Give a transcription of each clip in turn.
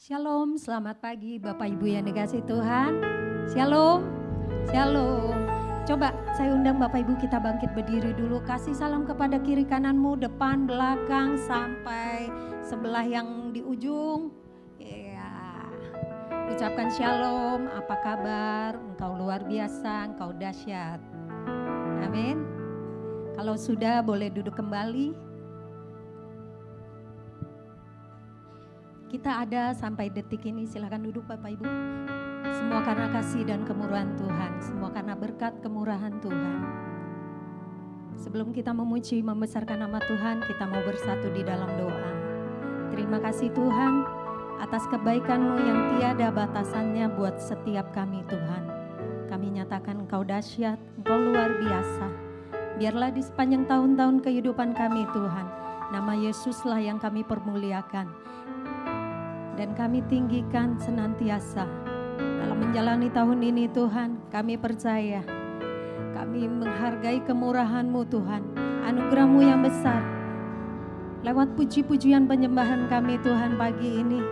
Shalom, selamat pagi Bapak Ibu yang dikasih Tuhan. Shalom, shalom. Coba saya undang Bapak Ibu kita bangkit berdiri dulu. Kasih salam kepada kiri kananmu, depan, belakang, sampai sebelah yang di ujung. Ya, ucapkan shalom, apa kabar? Engkau luar biasa, engkau dahsyat. Amin. Kalau sudah boleh duduk kembali. Kita ada sampai detik ini, silakan duduk Bapak Ibu. Semua karena kasih dan kemurahan Tuhan, semua karena berkat kemurahan Tuhan. Sebelum kita memuji, membesarkan nama Tuhan, kita mau bersatu di dalam doa. Terima kasih Tuhan atas kebaikan-Mu yang tiada batasannya buat setiap kami Tuhan. Kami nyatakan Engkau dahsyat, Engkau luar biasa. Biarlah di sepanjang tahun-tahun kehidupan kami Tuhan, nama Yesuslah yang kami permuliakan. Dan kami tinggikan senantiasa dalam menjalani tahun ini Tuhan. Kami percaya, kami menghargai kemurahan-Mu Tuhan, anugerah-Mu yang besar. Lewat puji-pujian penyembahan kami Tuhan pagi ini,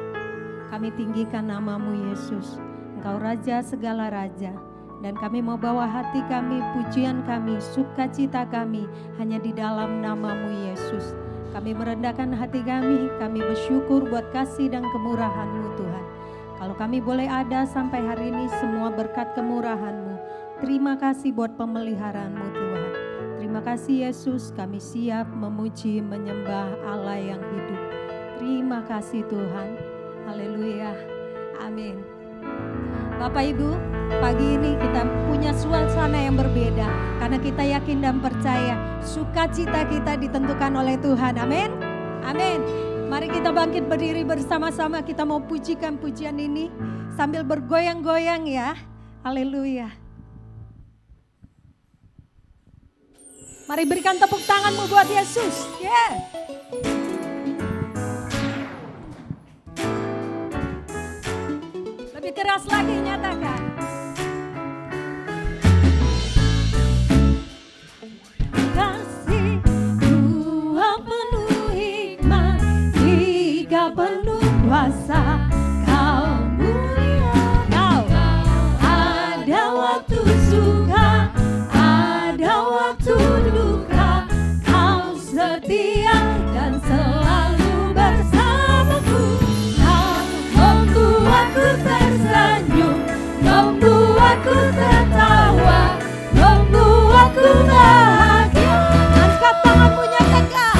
kami tinggikan nama-Mu Yesus. Engkau Raja segala Raja. Dan kami mau bawa hati kami, pujian kami, sukacita kami hanya di dalam nama-Mu Yesus. Kami merendahkan hati kami bersyukur buat kasih dan kemurahan-Mu Tuhan. Kalau kami boleh ada sampai hari ini semua berkat kemurahan-Mu. Terima kasih buat pemeliharaan-Mu Tuhan. Terima kasih Yesus, kami siap memuji menyembah Allah yang hidup. Terima kasih Tuhan. Haleluya. Amin. Bapak Ibu, pagi ini kita punya suasana yang berbeda karena kita yakin dan percaya sukacita kita ditentukan oleh Tuhan. Amin. Amin. Mari kita bangkit berdiri bersama-sama, kita mau pujikan pujian ini sambil bergoyang-goyang ya. Haleluya. Mari berikan tepuk tanganmu buat Yesus. Yeah. Lebih keras lagi nyatakan. Kasih dua penuh hikmat, tiga penuh kuasa. Kau mulia, kau ada waktu suka, ada waktu duka. Kau setia dan selalu bersamaku. Kau membuatku tersenyum, membuatku tertawa, membuatku bahagia. Angkat tanganmu nyatakan,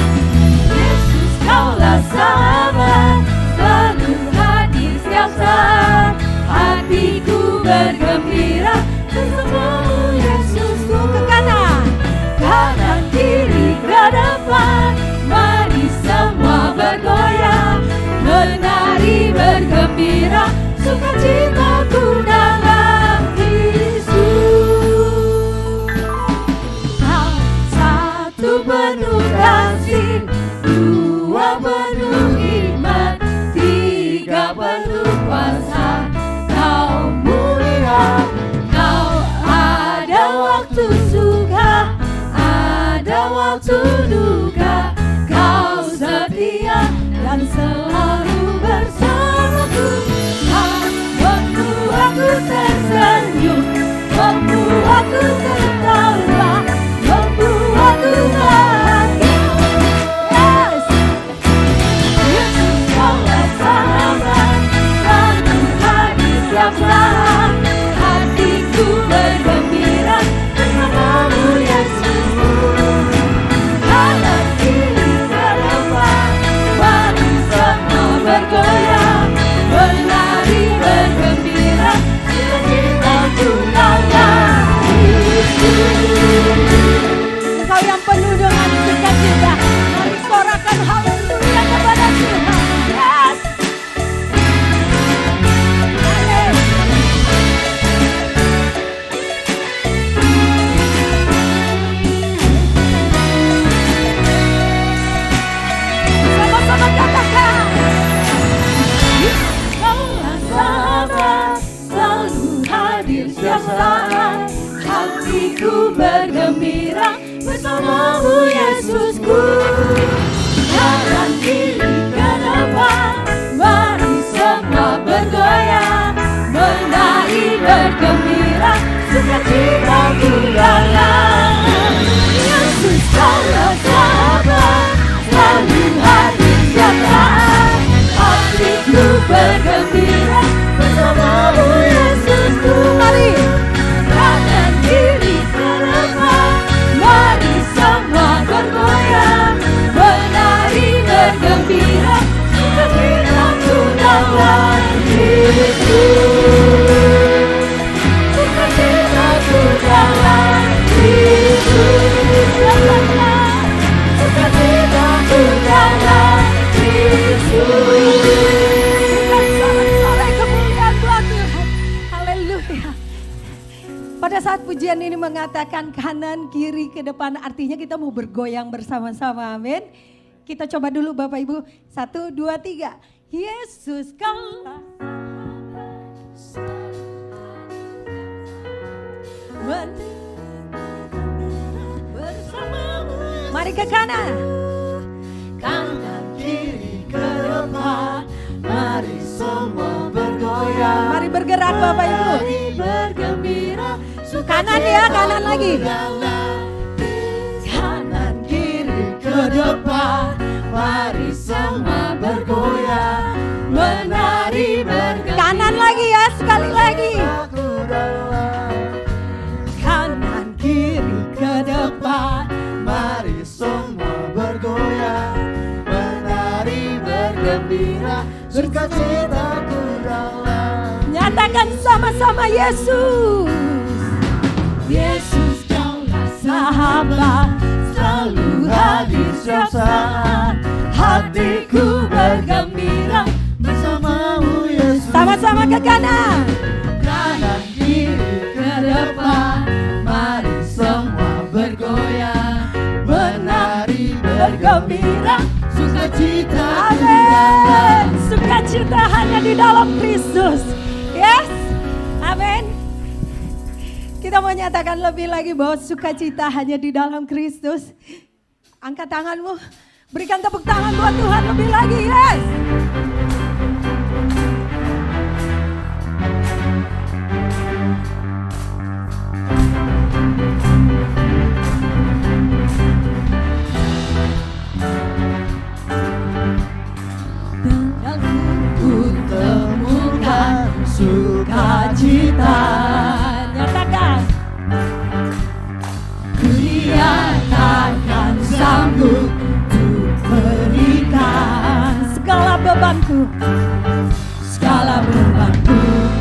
Yesus kaulah sahabat, selalu hadir setiap saat. Hatiku bergembira bersamamu Yesusku. Ke kanan, kanan kiri ke depan, mari semua bergoyang, menari bergembira, sukacitaku dalam Yesus. Kau satu penuh kasih, dua penuh hikmat, tiga penuh kuasa. Kau mulia, kau ada waktu suka, ada waktu duka. Kau setia dan selalu bersamaku. Kau bergembira bersamamu Yesusku. Mari kanan kiri ke depan, mari semua bergoyang, menari bergembira, sukacitaku dalam Yesus. Sukacitaku dalam Yesus. Sukacitaku dalam Yesus. Pada saat pujian ini mengatakan kanan kiri ke depan, artinya kita mau bergoyang bersama-sama, amin. Kita coba dulu Bapak Ibu, 1, 2, 3. Yesus kau bersamamu. Mari ke kanan. Kanan kiri ke depan, mari semua bergoyang. Mari bergerak Bapak Ibu. Mari bergembira. Kanan ya, kanan lagi. Kanan kiri ke depan, mari semua bergoyang, menari bergembira. Kanan lagi ya, sekali lagi. Kanan kiri ke depan, mari semua bergoyang, menari bergembira, sukacitaku dalam. Nyatakan sama-sama Yesus. Yesus kaulah sahabat, selalu hadir setiap saat, hatiku bergembira bersamamu Yesus. Sama-sama ke kanan. Kanan kiri ke depan, mari semua bergoyang, menari bergembira, sukacita. Amin. Sukacita hanya di dalam Kristus. Yes. Amin. Kita mau nyatakan lebih lagi bahwa sukacita hanya di dalam Kristus. Angkat tanganmu, berikan tepuk tangan buat Tuhan lebih lagi, yes. Ku temukan sukacita. Nyatakan. Dia takkan sanggup untuk berikan segala bebanku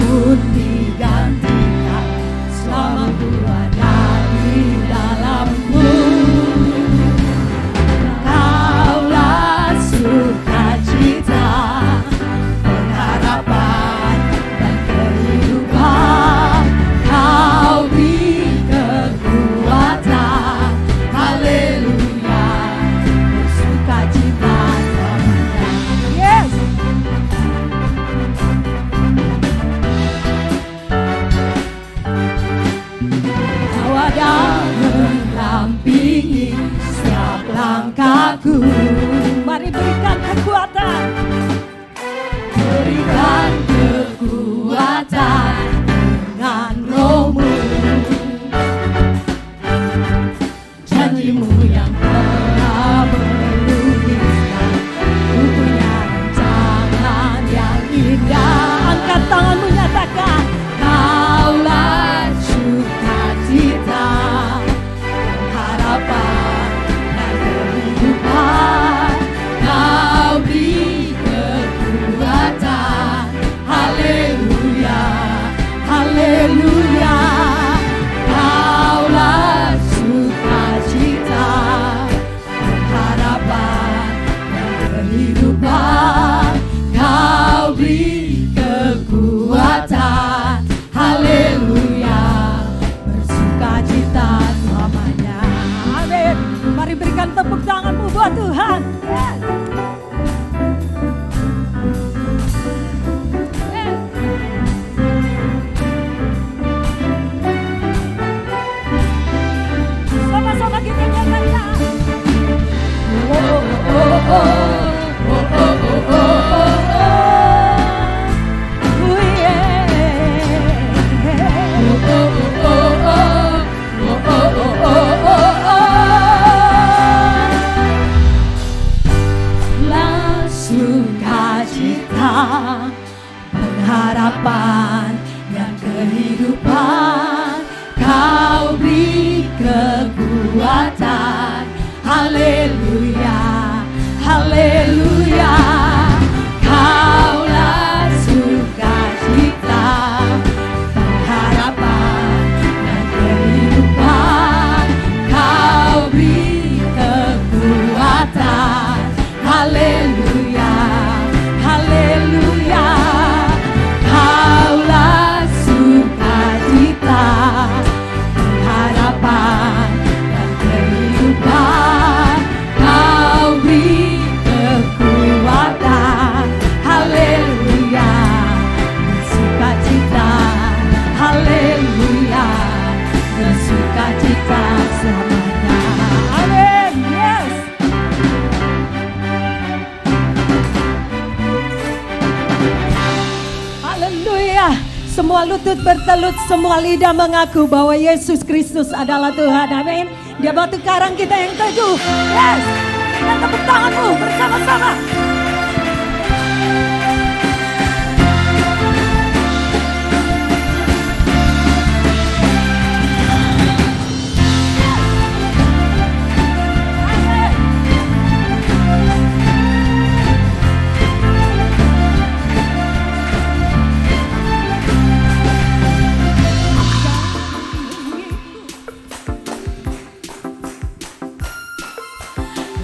pun digantikan selama ku ada di dalammu. Kaulah sukacita, pengharapan dan kehidupan. Kau beri kekuatan, haleluya, bersukacita selamanya. Yes. sukacita, pengharapan dan kehidupan. Kau beri kekuatan. Haleluya, haleluya. Kaulah sukacita, pengharapan dan kehidupan. Kau beri kekuatan. Haleluya, haleluya. Kaulah sukacita, pengharapan dan kehidupan. Kau beri kekuatan. Haleluya, bersukacita. Haleluya, bersukacita selamanya. Amin. Yes. Haleluya. Semua lutut bertelut, semua lidah mengaku bahwa Yesus Kristus adalah Tuhan. Amin. Dia batu karang kita yang teguh. Yes. Kita tepuk tanganmu bersama-sama.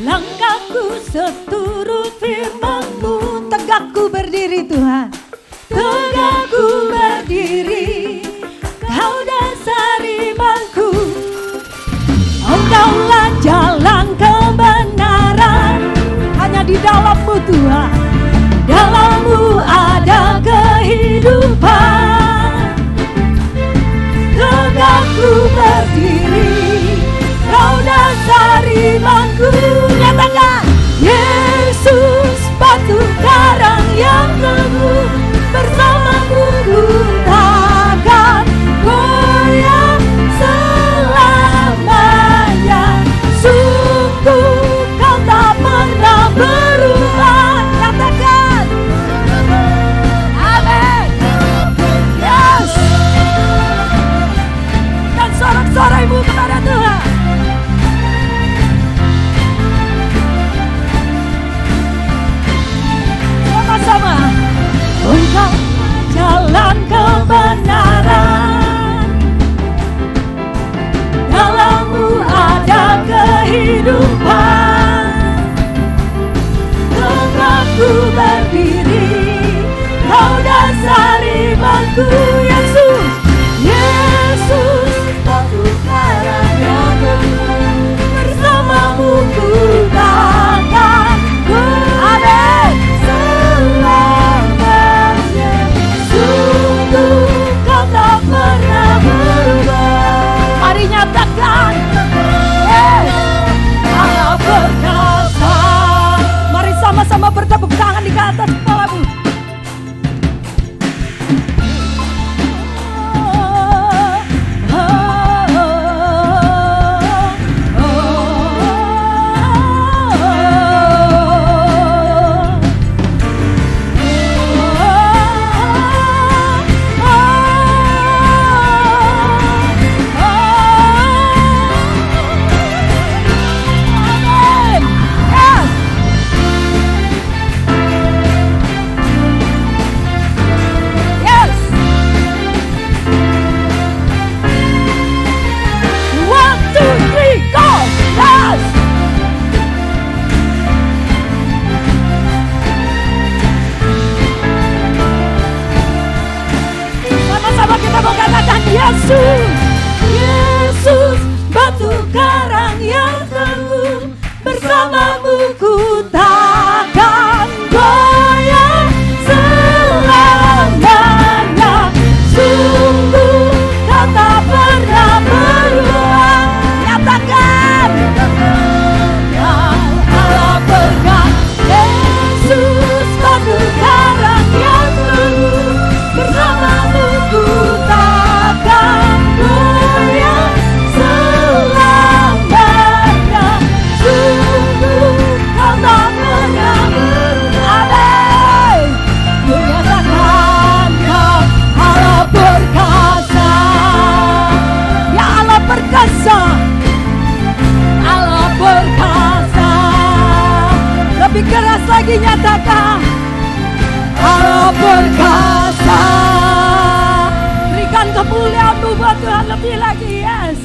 Langkahku seturut firman-Mu, tegakku berdiri Tuhan, tegakku berdiri. Kau dasar imanku, Engkaulah jalan kebenaran. Hanya di dalam-Mu Tuhan, dalam-Mu ada kehidupan. Tegakku berdiri, Kau dasar imanku. Nyatakan, Yesus batu karang yang teguh, bersama-Mu ku takkan goyah selamanya. Sungguh Kau tak pernah berubah. Nyatakan, amin. Yes. Dan sorak-sorai-Mu kepada Tuhan. Sama, Engkau jalan kebenaran, dalam-Mu ada kehidupan. Tegakku berdiri, Kau dasar imanku. Yesus, Yesus batu karang yang teguh, bersama-Mu ku takkan goyah selamanya. Sungguh Kau tak pernah berubah. Mari nyatakan, Allah perkasa. Mari sama-sama bertepuk tangan di atas kepala-Mu. Yesus, Yesus batu karang yang teguh, bersama-Mu ku takkan goyah selamanya. Sungguh Kau tak pernah berubah. Nyatakan, Allah pegang. Yesus batu karang yang teguh, bersama-Mu ku takkan goyah selamanya. Sungguh lebih lagi, yes.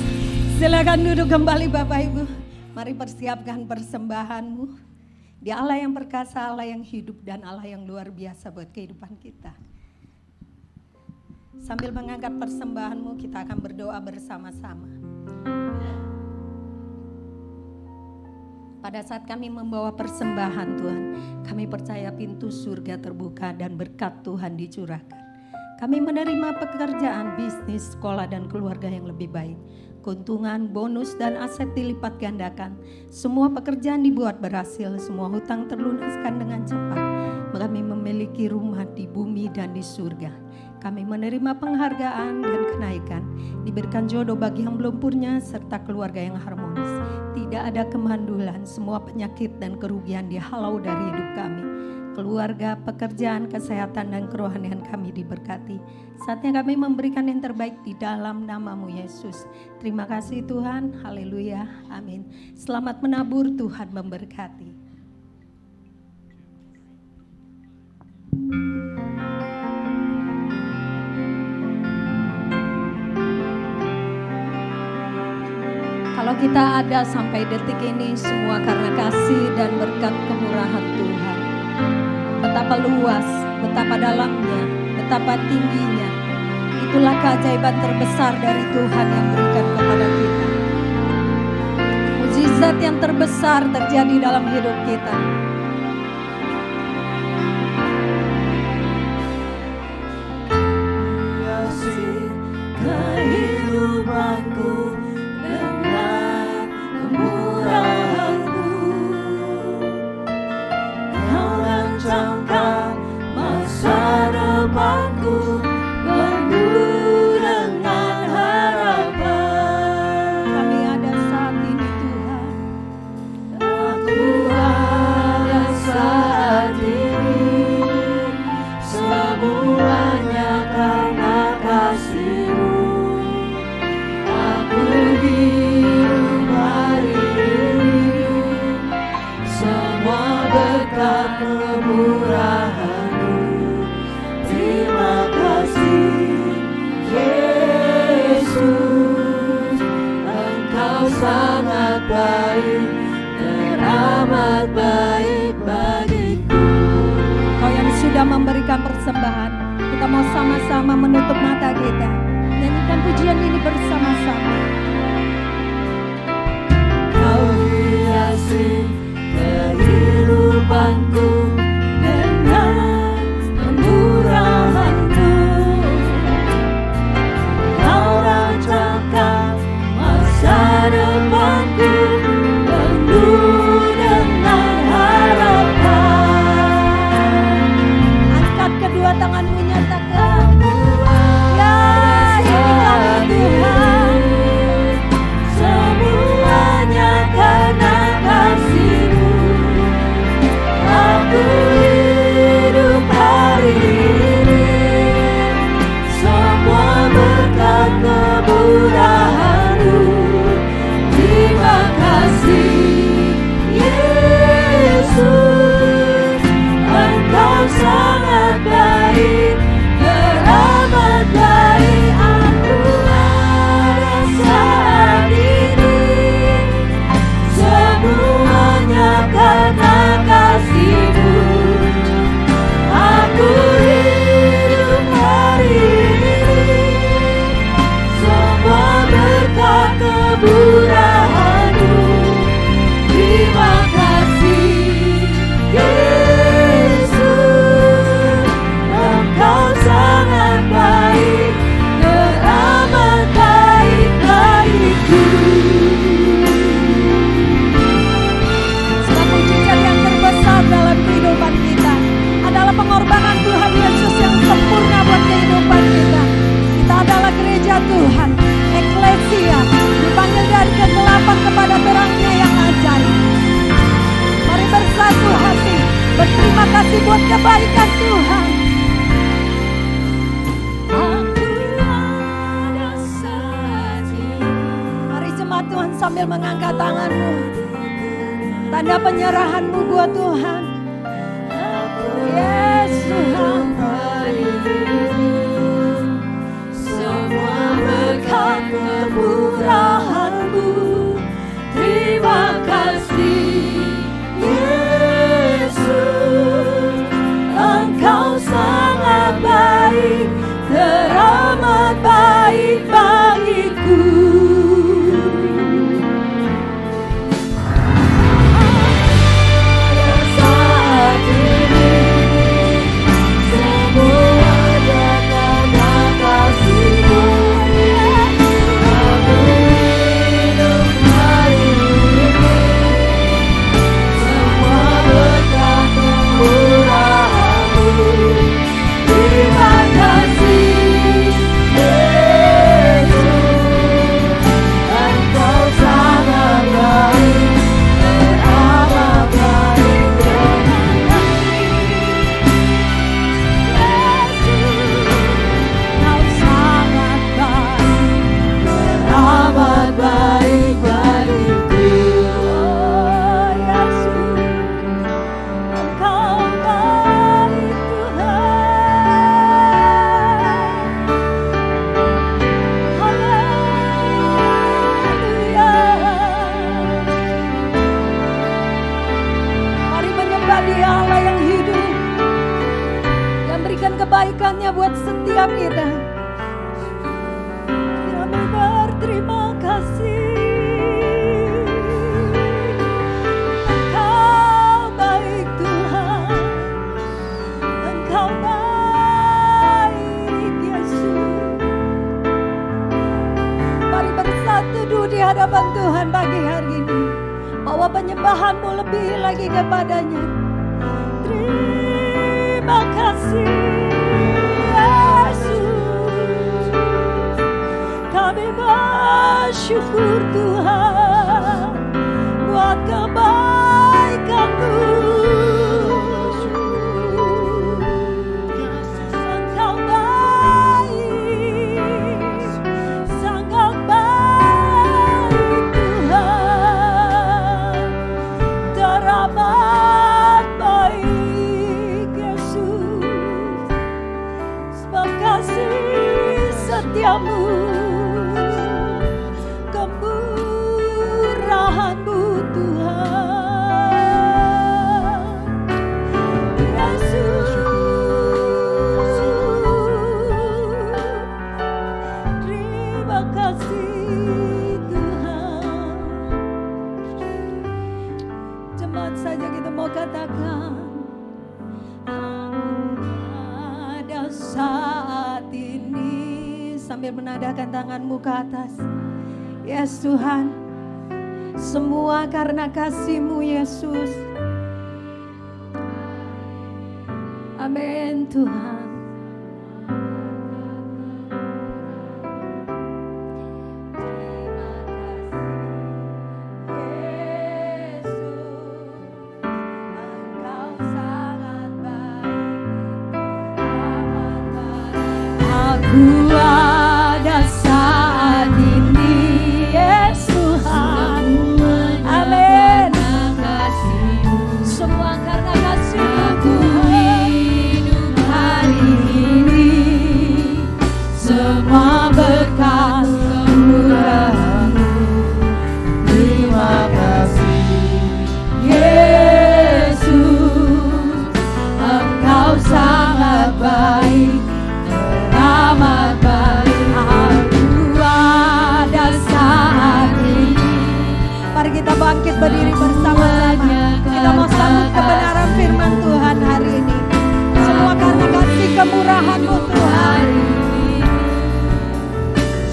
Silakan duduk kembali Bapak Ibu. Mari persiapkan persembahanmu. Dia Allah yang perkasa, Allah yang hidup, dan Allah yang luar biasa buat kehidupan kita. Sambil mengangkat persembahanmu, kita akan berdoa bersama-sama. Pada saat kami membawa persembahan Tuhan, kami percaya pintu surga terbuka dan berkat Tuhan dicurahkan. Kami menerima pekerjaan, bisnis, sekolah, dan keluarga yang lebih baik. Keuntungan, bonus, dan aset dilipat gandakan. Semua pekerjaan dibuat berhasil, semua hutang terlunaskan dengan cepat. Kami memiliki rumah di bumi dan di surga. Kami menerima penghargaan dan kenaikan. Diberikan jodoh bagi yang belum punya serta keluarga yang harmonis. Tidak ada kemandulan, semua penyakit dan kerugian dihalau dari hidup kami. Keluarga, pekerjaan, kesehatan, dan kerohanian kami diberkati. Saatnya kami memberikan yang terbaik di dalam nama-Mu Yesus. Terima kasih Tuhan, haleluya, amin. Selamat menabur, Tuhan memberkati. Kalau kita ada sampai detik ini semua karena kasih dan berkat kemurahan Tuhan. Betapa luas, betapa dalamnya, betapa tingginya. Itulah keajaiban terbesar dari Tuhan yang berikan kepada kita. Mukjizat yang terbesar terjadi dalam hidup kita. Kasih kehidupanku dengan kemurahan-Mu. Kau rancangkan masa depanku penuh dengan harapan. Kami ada saat ini Tuhan. Aku ada saat ini, semuanya karena kasih-Mu. Aku hidup hari ini, semua berkat kemurahan-Mu. Terima kasih Yesus, Engkau sangat baik, teramat baik bagiku. Kau yang sudah memberikan persembahan, kita mau sama-sama menutup mata kita. Nyanyikan pujian ini bersama-sama. Kau hiasi kehidupanku dengan kemurahan-Mu. Kau rancangkan masa depanku penuh dengan harapan. Angkat kedua tanganmu, nyatakan. Ya, ini kami Tuhan. Semuanya karena kasih-Mu. Aku hidup hari ini, semua berkat kemurahan-Mu. Terima kasih Yesus, Engkau sangat baik, teramat baik. Aku ada saat ini, semuanya karena kasih-Mu. Aku hidup hari ini, semua berkat kemurahan-Mu. Terima kasih Yesus, Engkau sangat baik, teramat baik bagiku. Sebab mujizat yang terbesar dalam kehidupan kita adalah pengorbanan Tuhan Yesus yang sempurna buat kehidupan kita. Kita adalah gereja Tuhan, eklesia, dipanggil dari kegelapan kepada terangnya yang ajaib. Mari bersatu hati, berterima kasih buat kebaikan Tuhan. Aku ada saat ini. Mari jemaat Tuhan sambil mengangkat tanganmu. Tanda penyerahanmu buat Tuhan. Yes Tuhan. Semua berkat memberikannya buat setiap kita. Kami berterima kasih. Engkau baik Tuhan, Engkau baik Yesus. Mari bersatu di hadapan Tuhan pagi hari ini. Bawa penyembahanmu lebih lagi kepadanya. Terima kasih Yesus. Kami bersyukur Tuhan buat kebaikan-Mu. Engkau baik, sangat baik Tuhan. Teramat baik Yesus. Sebab kasih setiamu, kemurahan-Mu Tuhan. Yesus, terima kasih Tuhan. Jemaat saja kita mau katakan, aku ada saat ini, sambil menadahkan tanganmu ke atas. Yes Tuhan, semua karena kasih-Mu Yesus. Amin Tuhan. Aku ada saat ini, Yesus Tuhan. Amin. Semua karena kasih-Mu Tuhan. Hari ini semua berkat kemurahan-Mu. Terima kasih Yesus, Engkau sangat baik. Amat baik. Aku ada saat ini. Mari kita bangkit berdiri bersama-sama. Kita mau sambut kebenaran firman Tuhan hari ini. Semua karena kasih kemurahan-Mu Tuhan.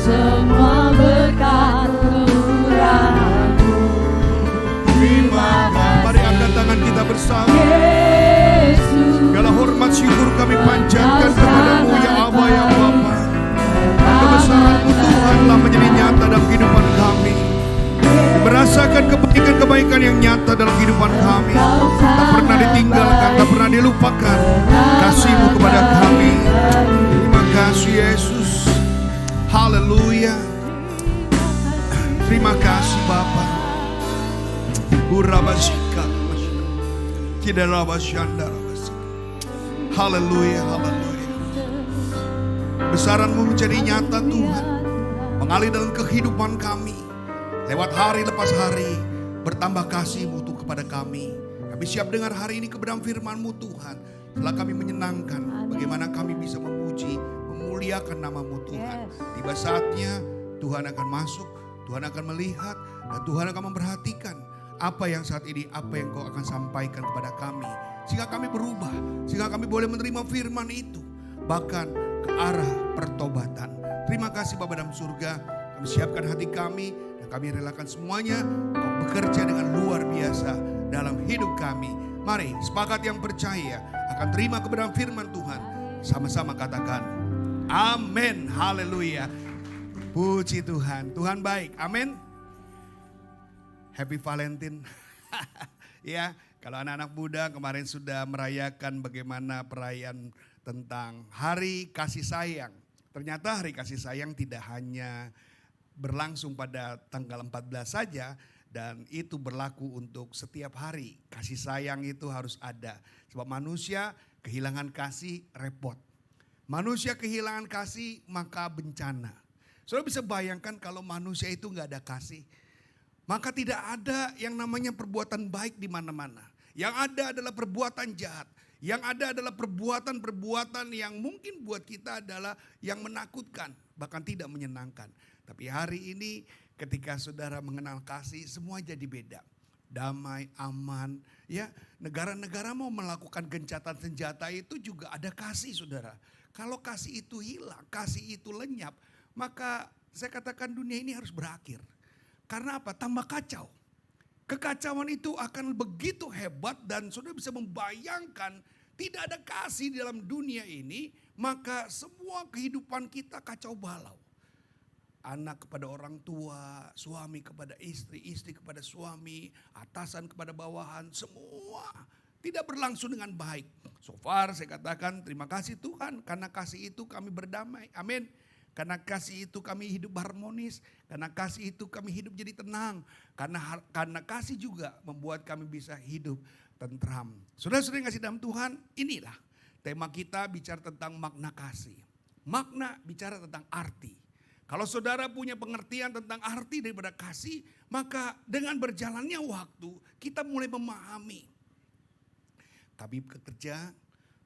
Semua berkat kemurahan-Mu. Terima kasih. Mari angkat tangan kita bersama. Yesus, segala hormat syukur kami panjatkan kepada-Mu ya Aba ya Bapa. Kebesaran-Mu Tuhan telah menjadi nyata dalam kehidupan kami. Merasakan kebaikan-kebaikan yang nyata dalam kehidupan kami. Tak pernah ditinggalkan, tak pernah dilupakan kasih-Mu kepada kami. Terima kasih Yesus. Haleluya. Terima kasih Bapa. Urabasika. Haleluya, haleluya. Besaran-Mu menjadi nyata Tuhan, mengalir dalam kehidupan kami. Lewat hari lepas hari, bertambah kasih-Mu Tuhan kepada kami. Kami siap dengar hari ini kebenaran firman-Mu Tuhan. Setelah kami menyenangkan, bagaimana kami bisa memuji, memuliakan nama-Mu Tuhan. Tiba saatnya Tuhan akan masuk, Tuhan akan melihat, dan Tuhan akan memperhatikan apa yang saat ini, apa yang Kau akan sampaikan kepada kami. Sehingga kami berubah, sehingga kami boleh menerima firman itu. Bahkan ke arah pertobatan. Terima kasih Bapa dalam surga. Kami siapkan hati kami, dan kami relakan semuanya. Kau bekerja dengan luar biasa dalam hidup kami. Mari sepakat yang percaya akan terima kebenaran firman Tuhan. Sama-sama katakan amin, haleluya. Puji Tuhan, Tuhan baik, amin. Happy Valentine. Ya, kalau anak-anak muda kemarin sudah merayakan bagaimana perayaan tentang Hari Kasih Sayang. Ternyata Hari Kasih Sayang tidak hanya berlangsung pada tanggal 14 saja, dan itu berlaku untuk setiap hari. Kasih sayang itu harus ada. Sebab manusia kehilangan kasih repot. Manusia kehilangan kasih maka bencana. Saudara bisa bayangkan kalau manusia itu gak ada kasih. Maka tidak ada yang namanya perbuatan baik di mana-mana. Yang ada adalah perbuatan jahat. Yang ada adalah perbuatan-perbuatan yang mungkin buat kita adalah yang menakutkan, bahkan tidak menyenangkan. Tapi hari ini ketika saudara mengenal kasih, semua jadi beda. Damai, aman, ya. Negara-negara mau melakukan gencatan senjata itu juga ada kasih, saudara. Kalau kasih itu hilang, kasih itu lenyap, maka saya katakan dunia ini harus berakhir. Karena apa? Tambah kacau. Kekacauan itu akan begitu hebat dan saudara bisa membayangkan tidak ada kasih di dalam dunia ini, maka semua kehidupan kita kacau balau. Anak kepada orang tua, suami kepada istri, istri kepada suami, atasan kepada bawahan, semua tidak berlangsung dengan baik. So far saya katakan terima kasih Tuhan, karena kasih itu kami berdamai. Amin. Karena kasih itu kami hidup harmonis, karena kasih itu kami hidup jadi tenang, karena kasih juga membuat kami bisa hidup tentram. Saudara-saudara yang kasih dalam Tuhan, inilah tema kita bicara tentang makna kasih. Makna bicara tentang arti. Kalau saudara punya pengertian tentang arti daripada kasih, maka dengan berjalannya waktu kita mulai memahami. Kami bekerja,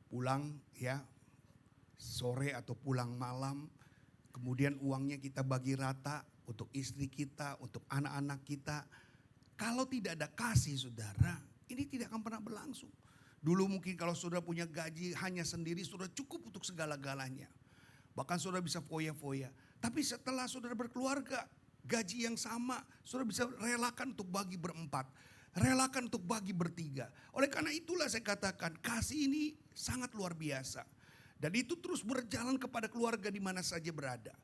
pulang ya sore atau pulang malam, kemudian uangnya kita bagi rata untuk istri kita, untuk anak-anak kita. Kalau tidak ada kasih saudara, ini tidak akan pernah berlangsung. Dulu mungkin kalau saudara punya gaji hanya sendiri, saudara cukup untuk segala-galanya. Bahkan saudara bisa foya-foya. Tapi setelah saudara berkeluarga, gaji yang sama, saudara bisa relakan untuk bagi berempat. Relakan untuk bagi bertiga. Oleh karena itulah saya katakan kasih ini sangat luar biasa. Dan itu terus berjalan kepada keluarga di mana saja berada.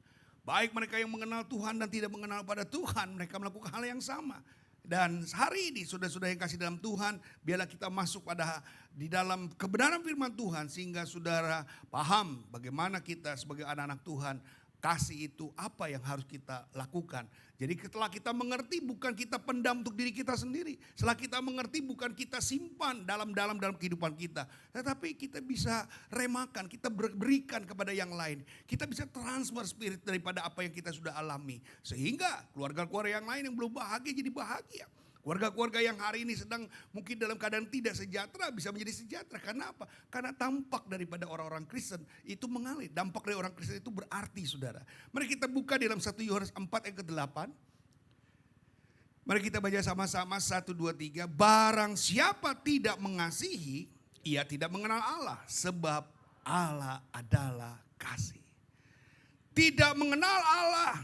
Baik mereka yang mengenal Tuhan dan tidak mengenal pada Tuhan, mereka melakukan hal yang sama. Dan hari ini saudara-saudara yang kasih dalam Tuhan, biarlah kita masuk pada di dalam kebenaran firman Tuhan sehingga saudara paham bagaimana kita sebagai anak-anak Tuhan, kasih itu apa yang harus kita lakukan. Jadi setelah kita mengerti bukan kita pendam untuk diri kita sendiri. Setelah kita mengerti bukan kita simpan dalam kehidupan kita. Tetapi kita bisa remakan, kita berikan kepada yang lain. Kita bisa transfer spirit daripada apa yang kita sudah alami. Sehingga keluarga-keluarga yang lain yang belum bahagia jadi bahagia. Keluarga-keluarga yang hari ini sedang mungkin dalam keadaan tidak sejahtera bisa menjadi sejahtera. Karena apa? Karena dampak daripada orang-orang Kristen itu mengalir. Dampak dari orang Kristen itu berarti saudara. Mari kita buka di dalam 1 Yohanes 4 ayat ke-8. Mari kita baca sama-sama 1, 2, 3. Barang siapa tidak mengasihi, ia tidak mengenal Allah. Sebab Allah adalah kasih. Tidak mengenal Allah.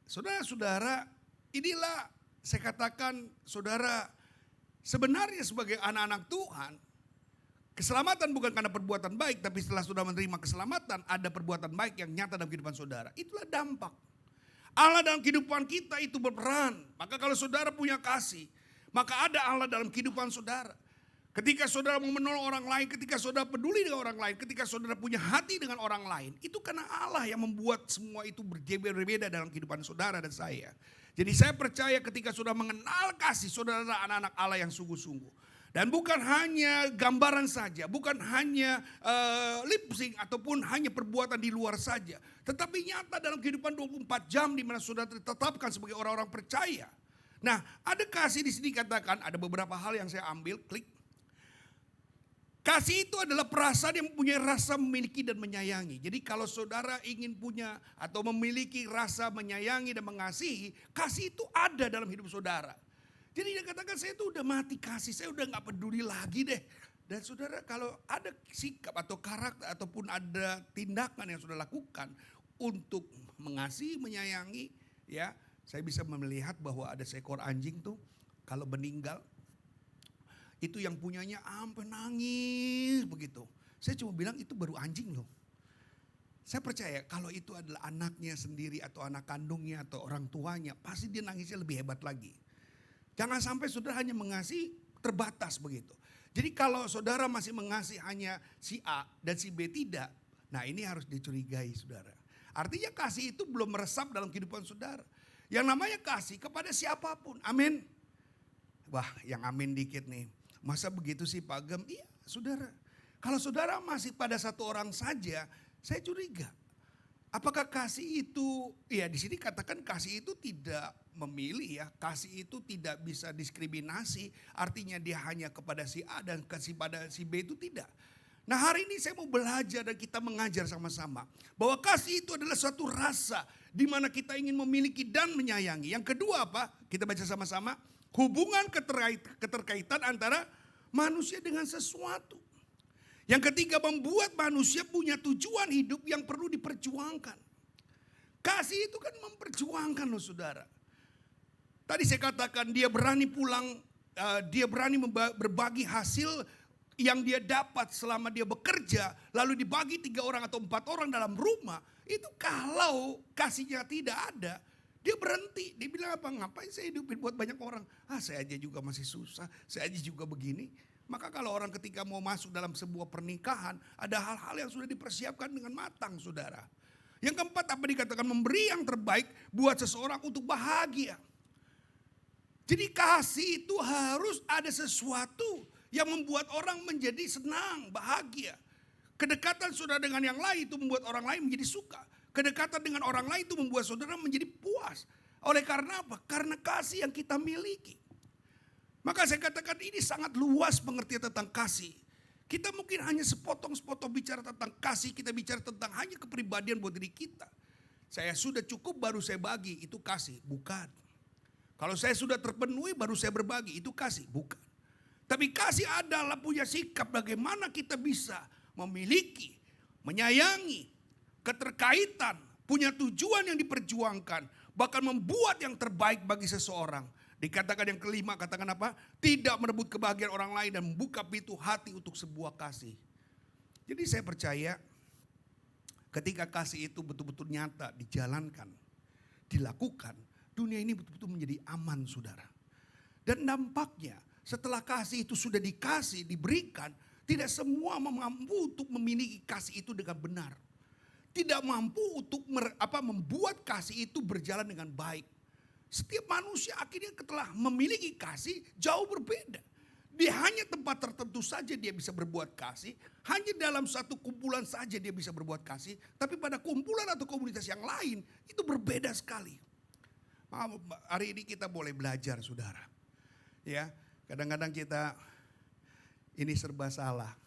Saudara-saudara, inilah saya katakan saudara, sebenarnya sebagai anak-anak Tuhan, keselamatan bukan karena perbuatan baik, tapi setelah sudah menerima keselamatan, ada perbuatan baik yang nyata dalam kehidupan saudara. Itulah dampak. Allah dalam kehidupan kita itu berperan. Maka kalau saudara punya kasih, maka ada Allah dalam kehidupan saudara. Ketika saudara mau menolong orang lain, ketika saudara peduli dengan orang lain, ketika saudara punya hati dengan orang lain, itu karena Allah yang membuat semua itu berbeda dalam kehidupan saudara dan saya. Jadi saya percaya ketika saudara mengenal kasih, saudara adalah anak-anak Allah yang sungguh-sungguh. Dan bukan hanya gambaran saja, bukan hanya lip sync ataupun hanya perbuatan di luar saja. Tetapi nyata dalam kehidupan 24 jam di mana saudara ditetapkan sebagai orang-orang percaya. Nah, ada kasih di sini katakan, ada beberapa hal yang saya ambil, klik. Kasih itu adalah perasaan yang mempunyai rasa memiliki dan menyayangi. Jadi kalau saudara ingin punya atau memiliki rasa menyayangi dan mengasihi, kasih itu ada dalam hidup saudara. Jadi dia katakan saya itu udah mati kasih, saya udah gak peduli lagi deh. Dan saudara kalau ada sikap atau karakter ataupun ada tindakan yang saudara lakukan untuk mengasihi, menyayangi, ya saya bisa melihat bahwa ada seekor anjing tuh kalau meninggal, itu yang punyanya sampai nangis begitu. Saya cuma bilang itu baru anjing loh. Saya percaya kalau itu adalah anaknya sendiri atau anak kandungnya atau orang tuanya, pasti dia nangisnya lebih hebat lagi. Jangan sampai saudara hanya mengasihi terbatas begitu. Jadi kalau saudara masih mengasihi hanya si A dan si B tidak, nah ini harus dicurigai saudara. Artinya kasih itu belum meresap dalam kehidupan saudara. Yang namanya kasih kepada siapapun, amin. Wah yang amin dikit nih. Masa begitu sih Pak Gem? Iya saudara. Kalau saudara masih pada satu orang saja, saya curiga. Apakah kasih itu, ya di sini katakan kasih itu tidak memilih ya. Kasih itu tidak bisa diskriminasi. Artinya dia hanya kepada si A dan kasih pada si B itu tidak. Nah hari ini saya mau belajar dan kita mengajar sama-sama. Bahwa kasih itu adalah suatu rasa di mana kita ingin memiliki dan menyayangi. Yang kedua apa? Kita baca sama-sama. Hubungan keterkaitan antara manusia dengan sesuatu. Yang ketiga, membuat manusia punya tujuan hidup yang perlu diperjuangkan. Kasih itu kan memperjuangkan loh saudara. Tadi saya katakan dia berani pulang, dia berani berbagi hasil yang dia dapat selama dia bekerja, lalu dibagi 3 orang atau 4 orang dalam rumah. Itu kalau kasihnya tidak ada, dia berhenti. Dia bilang apa? Ngapain saya hidupin buat banyak orang? Saya aja juga masih susah, saya aja juga begini. Maka kalau orang ketika mau masuk dalam sebuah pernikahan, ada hal-hal yang sudah dipersiapkan dengan matang saudara. Yang keempat apa dikatakan? Memberi yang terbaik buat seseorang untuk bahagia. Jadi kasih itu harus ada sesuatu yang membuat orang menjadi senang, bahagia. Kedekatan saudara dengan yang lain itu membuat orang lain menjadi suka. Kedekatan dengan orang lain itu membuat saudara menjadi puas. Oleh karena apa? Karena kasih yang kita miliki. Maka saya katakan ini sangat luas pengertian tentang kasih. Kita mungkin hanya sepotong-sepotong bicara tentang kasih, kita bicara tentang hanya kepribadian buat diri kita. Saya sudah cukup baru saya bagi, itu kasih, bukan. Kalau saya sudah terpenuhi baru saya berbagi, itu kasih, bukan. Tapi kasih adalah punya sikap bagaimana kita bisa memiliki, menyayangi, keterkaitan, punya tujuan yang diperjuangkan, bahkan membuat yang terbaik bagi seseorang. Dikatakan yang kelima, katakan apa? Tidak merebut kebahagiaan orang lain dan membuka pintu hati untuk sebuah kasih. Jadi saya percaya ketika kasih itu betul-betul nyata, dijalankan, dilakukan, dunia ini betul-betul menjadi aman saudara. Dan dampaknya setelah kasih itu sudah dikasih, diberikan, tidak semua mampu untuk memiliki kasih itu dengan benar. Tidak mampu untuk membuat kasih itu berjalan dengan baik. Setiap manusia akhirnya setelah memiliki kasih jauh berbeda. Di hanya tempat tertentu saja dia bisa berbuat kasih. Hanya dalam satu kumpulan saja dia bisa berbuat kasih. Tapi pada kumpulan atau komunitas yang lain itu berbeda sekali. Hari ini kita boleh belajar saudara. Ya, kadang-kadang kita ini serba salah.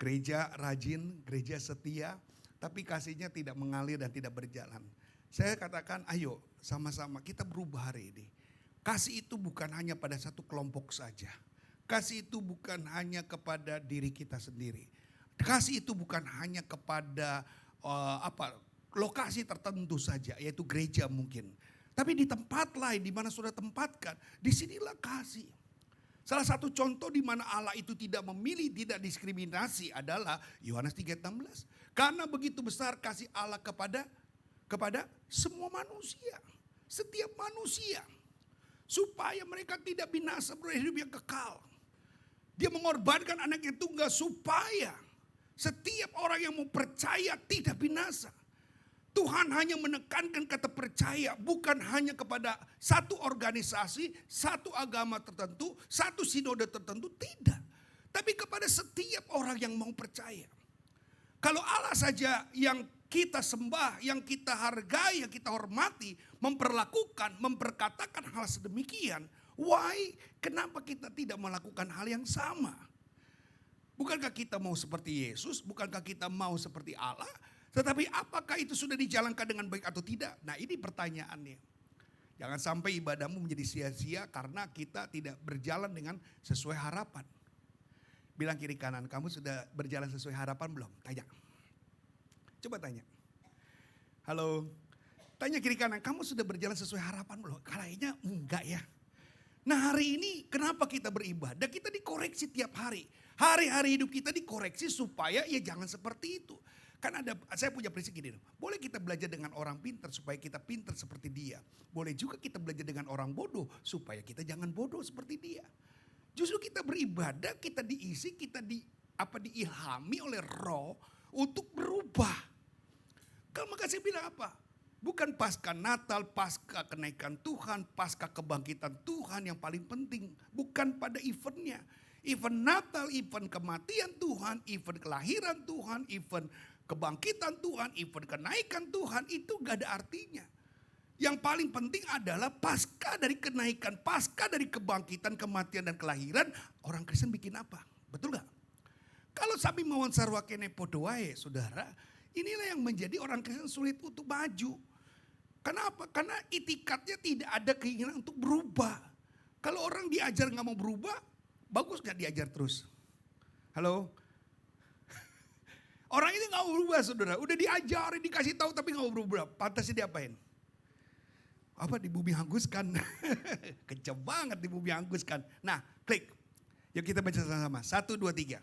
Gereja rajin, gereja setia, tapi kasihnya tidak mengalir dan tidak berjalan. Saya katakan ayo sama-sama kita berubah hari ini. Kasih itu bukan hanya pada satu kelompok saja. Kasih itu bukan hanya kepada diri kita sendiri. Kasih itu bukan hanya kepada lokasi tertentu saja, yaitu gereja mungkin. Tapi di tempat lain di mana sudah tempatkan, disinilah kasih. Salah satu contoh di mana Allah itu tidak memilih, tidak diskriminasi adalah Yohanes 3:16. Karena begitu besar kasih Allah kepada semua manusia. Setiap manusia. Supaya mereka tidak binasa, beroleh hidup yang kekal. Dia mengorbankan anaknya tunggal supaya setiap orang yang mau percaya tidak binasa. Tuhan hanya menekankan kata percaya bukan hanya kepada satu organisasi, satu agama tertentu, satu sinode tertentu, tidak. Tapi kepada setiap orang yang mau percaya. Kalau Allah saja yang kita sembah, yang kita hargai, yang kita hormati, memperlakukan, memperkatakan hal sedemikian, why? Kenapa kita tidak melakukan hal yang sama? Bukankah kita mau seperti Yesus? Bukankah kita mau seperti Allah? Tetapi apakah itu sudah dijalankan dengan baik atau tidak? Nah ini pertanyaannya. Jangan sampai ibadahmu menjadi sia-sia karena kita tidak berjalan dengan sesuai harapan. Bilang kiri kanan, kamu sudah berjalan sesuai harapan belum? Tanya. Coba tanya. Halo. Tanya kiri kanan, kamu sudah berjalan sesuai harapan belum? Kayaknya enggak ya. Nah hari ini kenapa kita beribadah? Kita dikoreksi tiap hari. Hari-hari hidup kita dikoreksi supaya ya jangan seperti itu. Kan saya punya prinsip gini, boleh kita belajar dengan orang pintar supaya kita pintar seperti dia. Boleh juga kita belajar dengan orang bodoh supaya kita jangan bodoh seperti dia. Justru kita beribadah, kita diisi, kita diilhami oleh Roh untuk berubah. Kalau maka saya bilang apa? Bukan pasca Natal, pasca kenaikan Tuhan, pasca kebangkitan Tuhan yang paling penting. Bukan pada eventnya. Event Natal, event kematian Tuhan, event kelahiran Tuhan, event kebangkitan Tuhan, even kenaikan Tuhan itu gak ada artinya. Yang paling penting adalah pasca dari kenaikan, pasca dari kebangkitan, kematian dan kelahiran, orang Kristen bikin apa? Betul gak? Kalau sami mawon sarwa kene podo wae, saudara, inilah yang menjadi orang Kristen sulit untuk maju. Kenapa? Karena itikadnya tidak ada keinginan untuk berubah. Kalau orang diajar gak mau berubah, bagus gak diajar terus? Halo? Orang ini gak mau berubah, saudara. Udah diajarin, dikasih tahu tapi gak mau berubah. Pantasnya diapain? Apa, di bumi hanguskan? Kenceng banget di bumi hanguskan. Nah, klik. Yuk kita baca sama-sama. 1, 2, 3.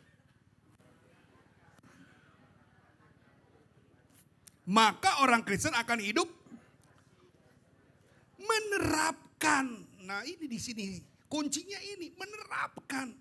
Maka orang Kristen akan hidup menerapkan. Nah, ini di sini kuncinya, ini menerapkan.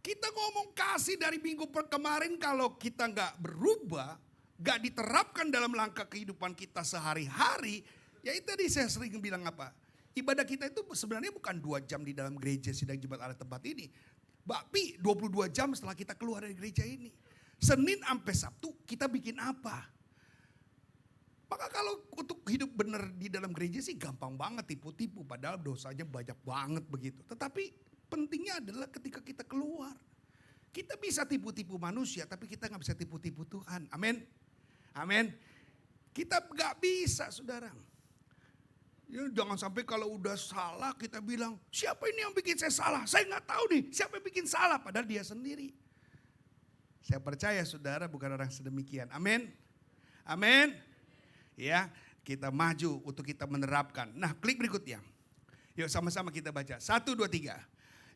Kita ngomong kasih dari minggu kemarin, kalau kita nggak berubah, nggak diterapkan dalam langkah kehidupan kita sehari-hari, ya itu tadi saya sering bilang apa? Ibadah kita itu sebenarnya bukan 2 jam di dalam gereja sidang Jemaat Allah tempat ini. Tapi 22 jam setelah kita keluar dari gereja ini. Senin sampai Sabtu kita bikin apa? Maka kalau untuk hidup benar di dalam gereja sih gampang banget tipu-tipu. Padahal dosanya banyak banget begitu. Tetapi pentingnya adalah ketika kita keluar. Kita bisa tipu-tipu manusia tapi kita gak bisa tipu-tipu Tuhan. Amin. Amin. Kita gak bisa, saudara. Ya, jangan sampai kalau udah salah kita bilang, siapa ini yang bikin saya salah? Saya gak tahu nih siapa yang bikin salah. Padahal dia sendiri. Saya percaya saudara bukan orang sedemikian. Amin. Amin. Ya, kita maju untuk kita menerapkan. Nah, klik berikutnya. Yuk sama-sama kita baca. 1, 2, 3.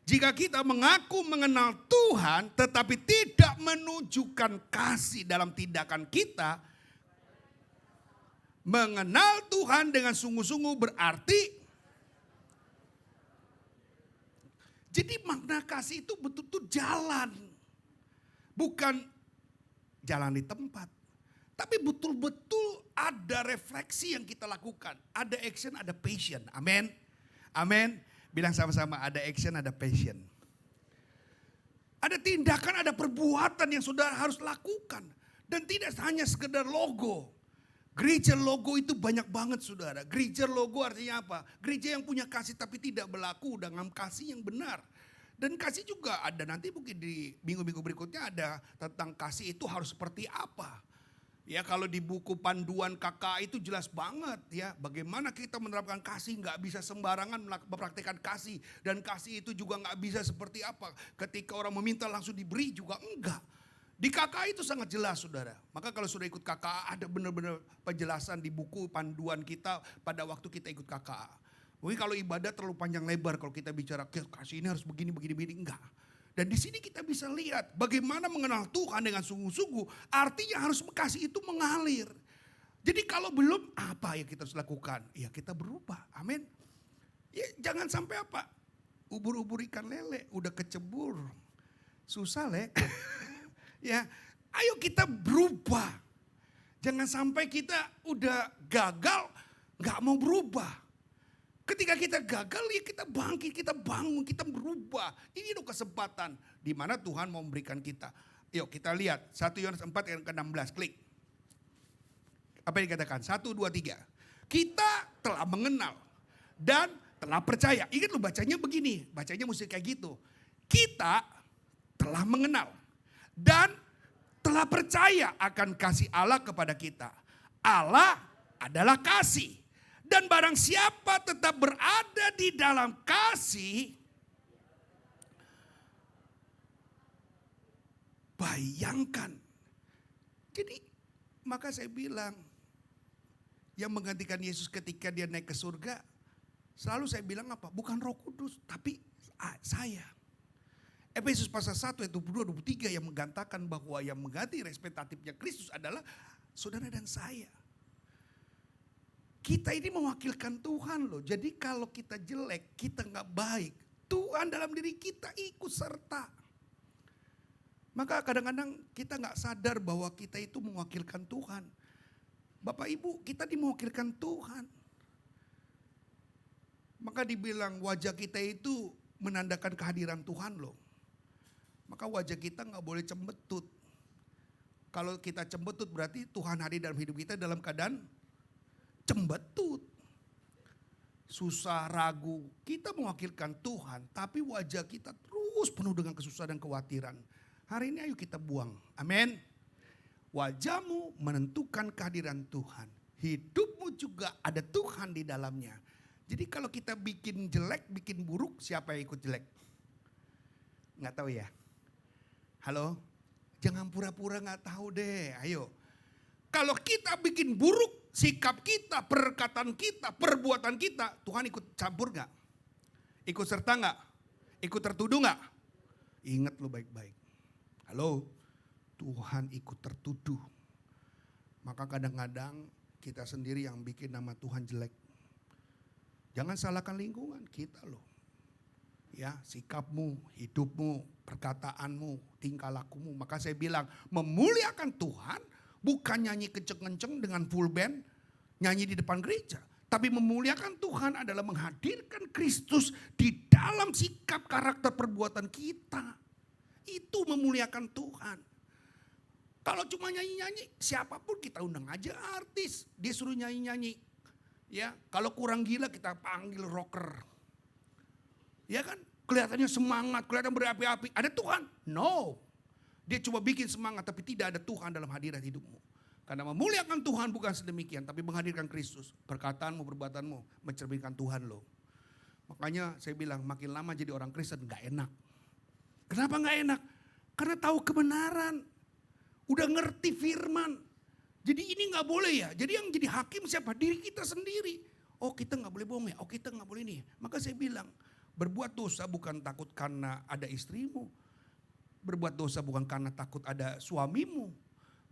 Jika kita mengaku mengenal Tuhan tetapi tidak menunjukkan kasih dalam tindakan kita, mengenal Tuhan dengan sungguh-sungguh berarti, jadi makna kasih itu betul-betul jalan. Bukan jalan di tempat. Tapi betul-betul ada refleksi yang kita lakukan. Ada action, ada passion. Amin. Amin. Bilang sama-sama, ada action, ada passion. Ada tindakan, ada perbuatan yang saudara harus lakukan. Dan tidak hanya sekedar logo. Gereja logo itu banyak banget, saudara. Gereja logo artinya apa? Gereja yang punya kasih tapi tidak berlaku dengan kasih yang benar. Dan kasih juga ada, nanti mungkin di minggu-minggu berikutnya ada tentang kasih itu harus seperti apa. Ya, kalau di buku panduan KKA itu jelas banget ya. Bagaimana kita menerapkan kasih, gak bisa sembarangan mempraktikkan kasih. Dan kasih itu juga gak bisa seperti apa. Ketika orang meminta langsung diberi juga enggak. Di KKA itu sangat jelas, saudara. Maka kalau sudah ikut KKA ada benar-benar penjelasan di buku panduan kita pada waktu kita ikut KKA. Mungkin kalau ibadah terlalu panjang lebar kalau kita bicara kasih ini harus begini, enggak. Dan di sini kita bisa lihat bagaimana mengenal Tuhan dengan sungguh-sungguh. Artinya harus kasih itu mengalir. Jadi kalau belum, apa yang kita harus lakukan? Ya kita berubah, amin. Ya jangan sampai apa? Ubur-ubur ikan lele, udah kecebur. Susah le. Ya, ayo kita berubah. Jangan sampai kita udah gagal, gak mau berubah. Ketika kita gagal ya kita bangkit, kita bangun, kita berubah. Ini loh kesempatan di mana Tuhan mau memberikan kita. Yuk kita lihat 1 Yohanes 4 ayat ke-16, klik. Apa yang dikatakan? 1, 2, 3. Kita telah mengenal dan telah percaya. Ingat lu bacanya begini, bacanya mesti kayak gitu. Kita telah mengenal dan telah percaya akan kasih Allah kepada kita. Allah adalah kasih. Dan barang siapa tetap berada di dalam kasih, bayangkan. Jadi maka saya bilang, yang menggantikan Yesus ketika dia naik ke surga, selalu saya bilang apa? Bukan Roh Kudus, tapi saya. Efesus pasal 1 ayat 22-23 yang menggantakan bahwa yang mengganti representatifnya Kristus adalah saudara dan saya. Kita ini mewakilkan Tuhan loh. Jadi kalau kita jelek, kita gak baik, Tuhan dalam diri kita ikut serta. Maka kadang-kadang kita gak sadar bahwa kita itu mewakilkan Tuhan. Bapak Ibu, kita dimewakilkan Tuhan. Maka dibilang wajah kita itu menandakan kehadiran Tuhan loh. Maka wajah kita gak boleh cembetut. Kalau kita cembetut berarti Tuhan hadir dalam hidup kita dalam keadaan cembetut. Susah, ragu. Kita mewakilkan Tuhan, tapi wajah kita terus penuh dengan kesusahan dan kekhawatiran. Hari ini ayo kita buang. Amin. Wajahmu menentukan kehadiran Tuhan. Hidupmu juga ada Tuhan di dalamnya. Jadi kalau kita bikin jelek, bikin buruk, siapa yang ikut jelek? Nggak tahu ya? Halo? Jangan pura-pura nggak tahu deh, ayo. Kalau kita bikin buruk, sikap kita, perkataan kita, perbuatan kita, Tuhan ikut campur nggak? Ikut serta nggak? Ikut tertuduh nggak? Ingat lo baik-baik. Halo, Tuhan ikut tertuduh. Maka kadang-kadang kita sendiri yang bikin nama Tuhan jelek. Jangan salahkan lingkungan, kita loh. Ya, sikapmu, hidupmu, perkataanmu, tingkah lakumu. Maka saya bilang, memuliakan Tuhan bukan nyanyi kenceng-kenceng dengan full band, nyanyi di depan gereja. Tapi memuliakan Tuhan adalah menghadirkan Kristus di dalam sikap, karakter, perbuatan kita. Itu memuliakan Tuhan. Kalau cuma nyanyi-nyanyi, siapapun kita undang aja artis. Dia suruh nyanyi-nyanyi. Ya, kalau kurang gila kita panggil rocker. Ya kan, kelihatannya semangat, kelihatan berapi-api. Ada Tuhan? No. Dia cuma bikin semangat tapi tidak ada Tuhan dalam hadirat hidupmu. Karena memuliakan Tuhan bukan sedemikian, tapi menghadirkan Kristus. Perkataanmu, perbuatanmu mencerminkan Tuhan loh. Makanya saya bilang makin lama jadi orang Kristen gak enak. Kenapa gak enak? Karena tahu kebenaran. Udah ngerti firman. Jadi ini gak boleh ya. Jadi yang jadi hakim siapa? Diri kita sendiri. Oh kita gak boleh bohong ya. Oh kita gak boleh ini. Maka saya bilang. Berbuat dosa bukan takut karena ada istrimu. Berbuat dosa bukan karena takut ada suamimu.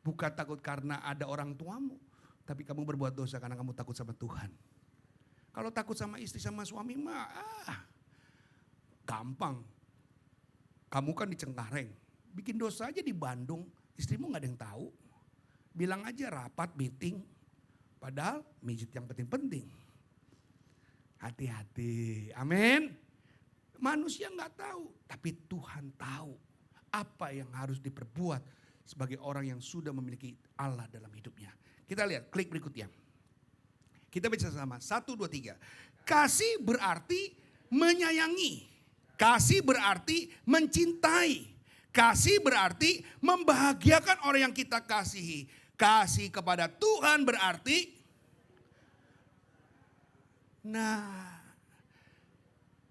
Bukan takut karena ada orang tuamu. Tapi kamu berbuat dosa karena kamu takut sama Tuhan. Kalau takut sama istri sama suami mah gampang. Kamu kan di Cengkareng. Bikin dosa aja di Bandung. Istrimu gak ada yang tahu. Bilang aja rapat, meeting. Padahal mijit yang penting-penting. Hati-hati. Amin. Manusia nggak tahu, tapi Tuhan tahu apa yang harus diperbuat sebagai orang yang sudah memiliki Allah dalam hidupnya. Kita lihat klik berikutnya. Kita baca sama, 1, 2, 3. Kasih berarti menyayangi. Kasih berarti mencintai. Kasih berarti membahagiakan orang yang kita kasihi. Kasih kepada Tuhan berarti,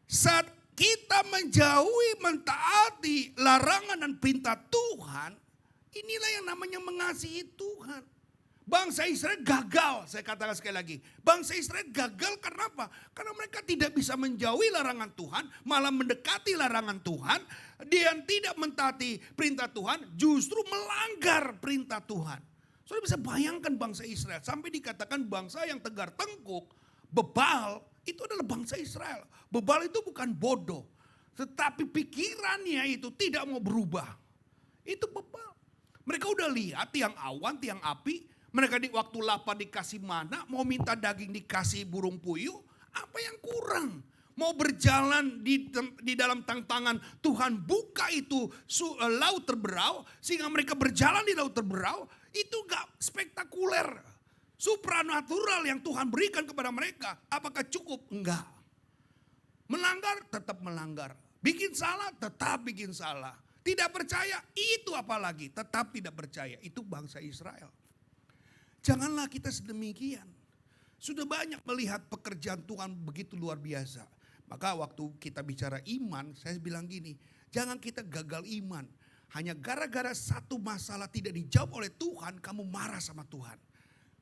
saat kita menjauhi, mentaati larangan dan perintah Tuhan, inilah yang namanya mengasihi Tuhan. Bangsa Israel gagal, saya katakan sekali lagi. Bangsa Israel gagal karena apa? Karena mereka tidak bisa menjauhi larangan Tuhan, malah mendekati larangan Tuhan. Dia tidak mentaati perintah Tuhan, justru melanggar perintah Tuhan. Saudara bisa bayangkan bangsa Israel, sampai dikatakan bangsa yang tegar tengkuk, bebal, itu adalah bangsa Israel. Bebal itu bukan bodoh. Tetapi pikirannya itu tidak mau berubah. Itu bebal. Mereka udah lihat tiang awan, tiang api. Mereka di waktu lapar dikasih mana. Mau minta daging dikasih burung puyuh. Apa yang kurang? Mau berjalan di dalam tantangan Tuhan buka itu laut terberau. Sehingga mereka berjalan di laut terberau. Itu gak spektakuler. Supranatural yang Tuhan berikan kepada mereka. Apakah cukup? Enggak. Melanggar, tetap melanggar. Bikin salah, tetap bikin salah. Tidak percaya, itu apalagi. Tetap tidak percaya. Itu bangsa Israel. Janganlah kita sedemikian. Sudah banyak melihat pekerjaan Tuhan begitu luar biasa. Maka waktu kita bicara iman, saya bilang gini. Jangan kita gagal iman. Hanya gara-gara satu masalah tidak dijawab oleh Tuhan, kamu marah sama Tuhan.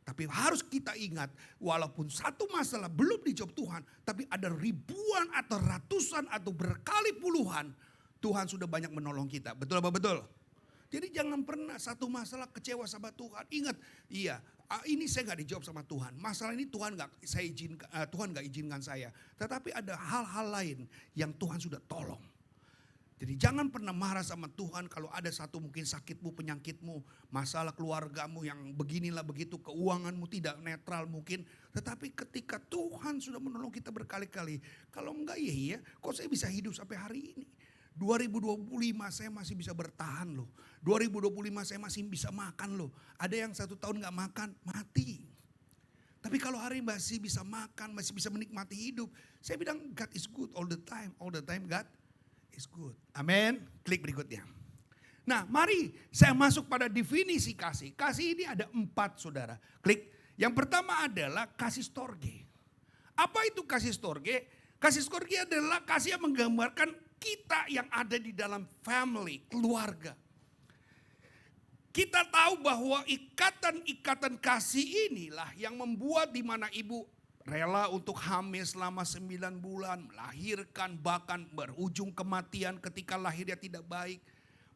Tapi harus kita ingat, walaupun satu masalah belum dijawab Tuhan, tapi ada ribuan atau ratusan atau berkali puluhan, Tuhan sudah banyak menolong kita. Betul apa betul? Jadi jangan pernah satu masalah kecewa sama Tuhan. Ingat, iya, ini saya gak dijawab sama Tuhan. Masalah ini Tuhan gak izinkan saya. Tetapi ada hal-hal lain yang Tuhan sudah tolong. Jadi jangan pernah marah sama Tuhan kalau ada satu mungkin sakitmu, penyakitmu, masalah keluargamu yang beginilah begitu, keuanganmu tidak netral mungkin. Tetapi ketika Tuhan sudah menolong kita berkali-kali, kalau enggak ya, kok saya bisa hidup sampai hari ini. 2025 saya masih bisa bertahan loh. 2025 saya masih bisa makan loh. Ada yang 1 tahun gak makan, mati. Tapi kalau hari masih bisa makan, masih bisa menikmati hidup. Saya bilang God is good all the time. All the time God is good. Amin. Klik berikutnya. Nah mari saya masuk pada definisi kasih. Kasih ini ada 4 saudara. Klik. Yang pertama adalah kasih storge. Apa itu kasih storge? Kasih storge adalah kasih yang menggambarkan kita yang ada di dalam family, keluarga. Kita tahu bahwa ikatan-ikatan kasih inilah yang membuat di mana ibu rela untuk hamil selama 9 bulan, melahirkan bahkan berujung kematian ketika lahirnya tidak baik.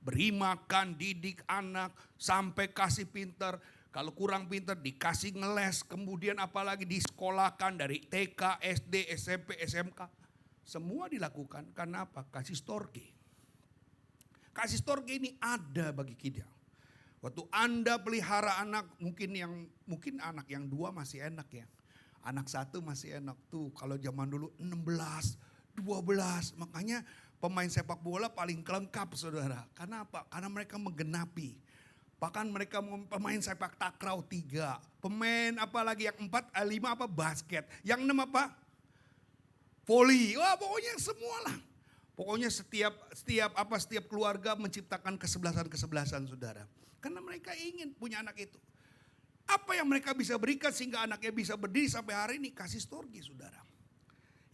Beri makan, didik anak, sampai kasih pinter. Kalau kurang pinter dikasih ngeles, kemudian apalagi disekolahkan dari TK, SD, SMP, SMK. Semua dilakukan karena apa? Kasih storge. Kasih storge ini ada bagi kita. Waktu Anda pelihara anak, mungkin anak yang 2 masih enak ya. Anak 1 masih enak tuh. Kalau zaman dulu 16, 12. Makanya pemain sepak bola paling lengkap saudara. Karena apa? Karena mereka menggenapi. Bahkan mereka pemain sepak takraw 3. Pemain apalagi yang 4, 5 apa basket. Yang 6 apa? Voli. Wah pokoknya semualah. Pokoknya setiap keluarga menciptakan kesebelasan saudara. Karena mereka ingin punya anak itu. Apa yang mereka bisa berikan sehingga anaknya bisa berdiri sampai hari ini? Kasih storge saudara.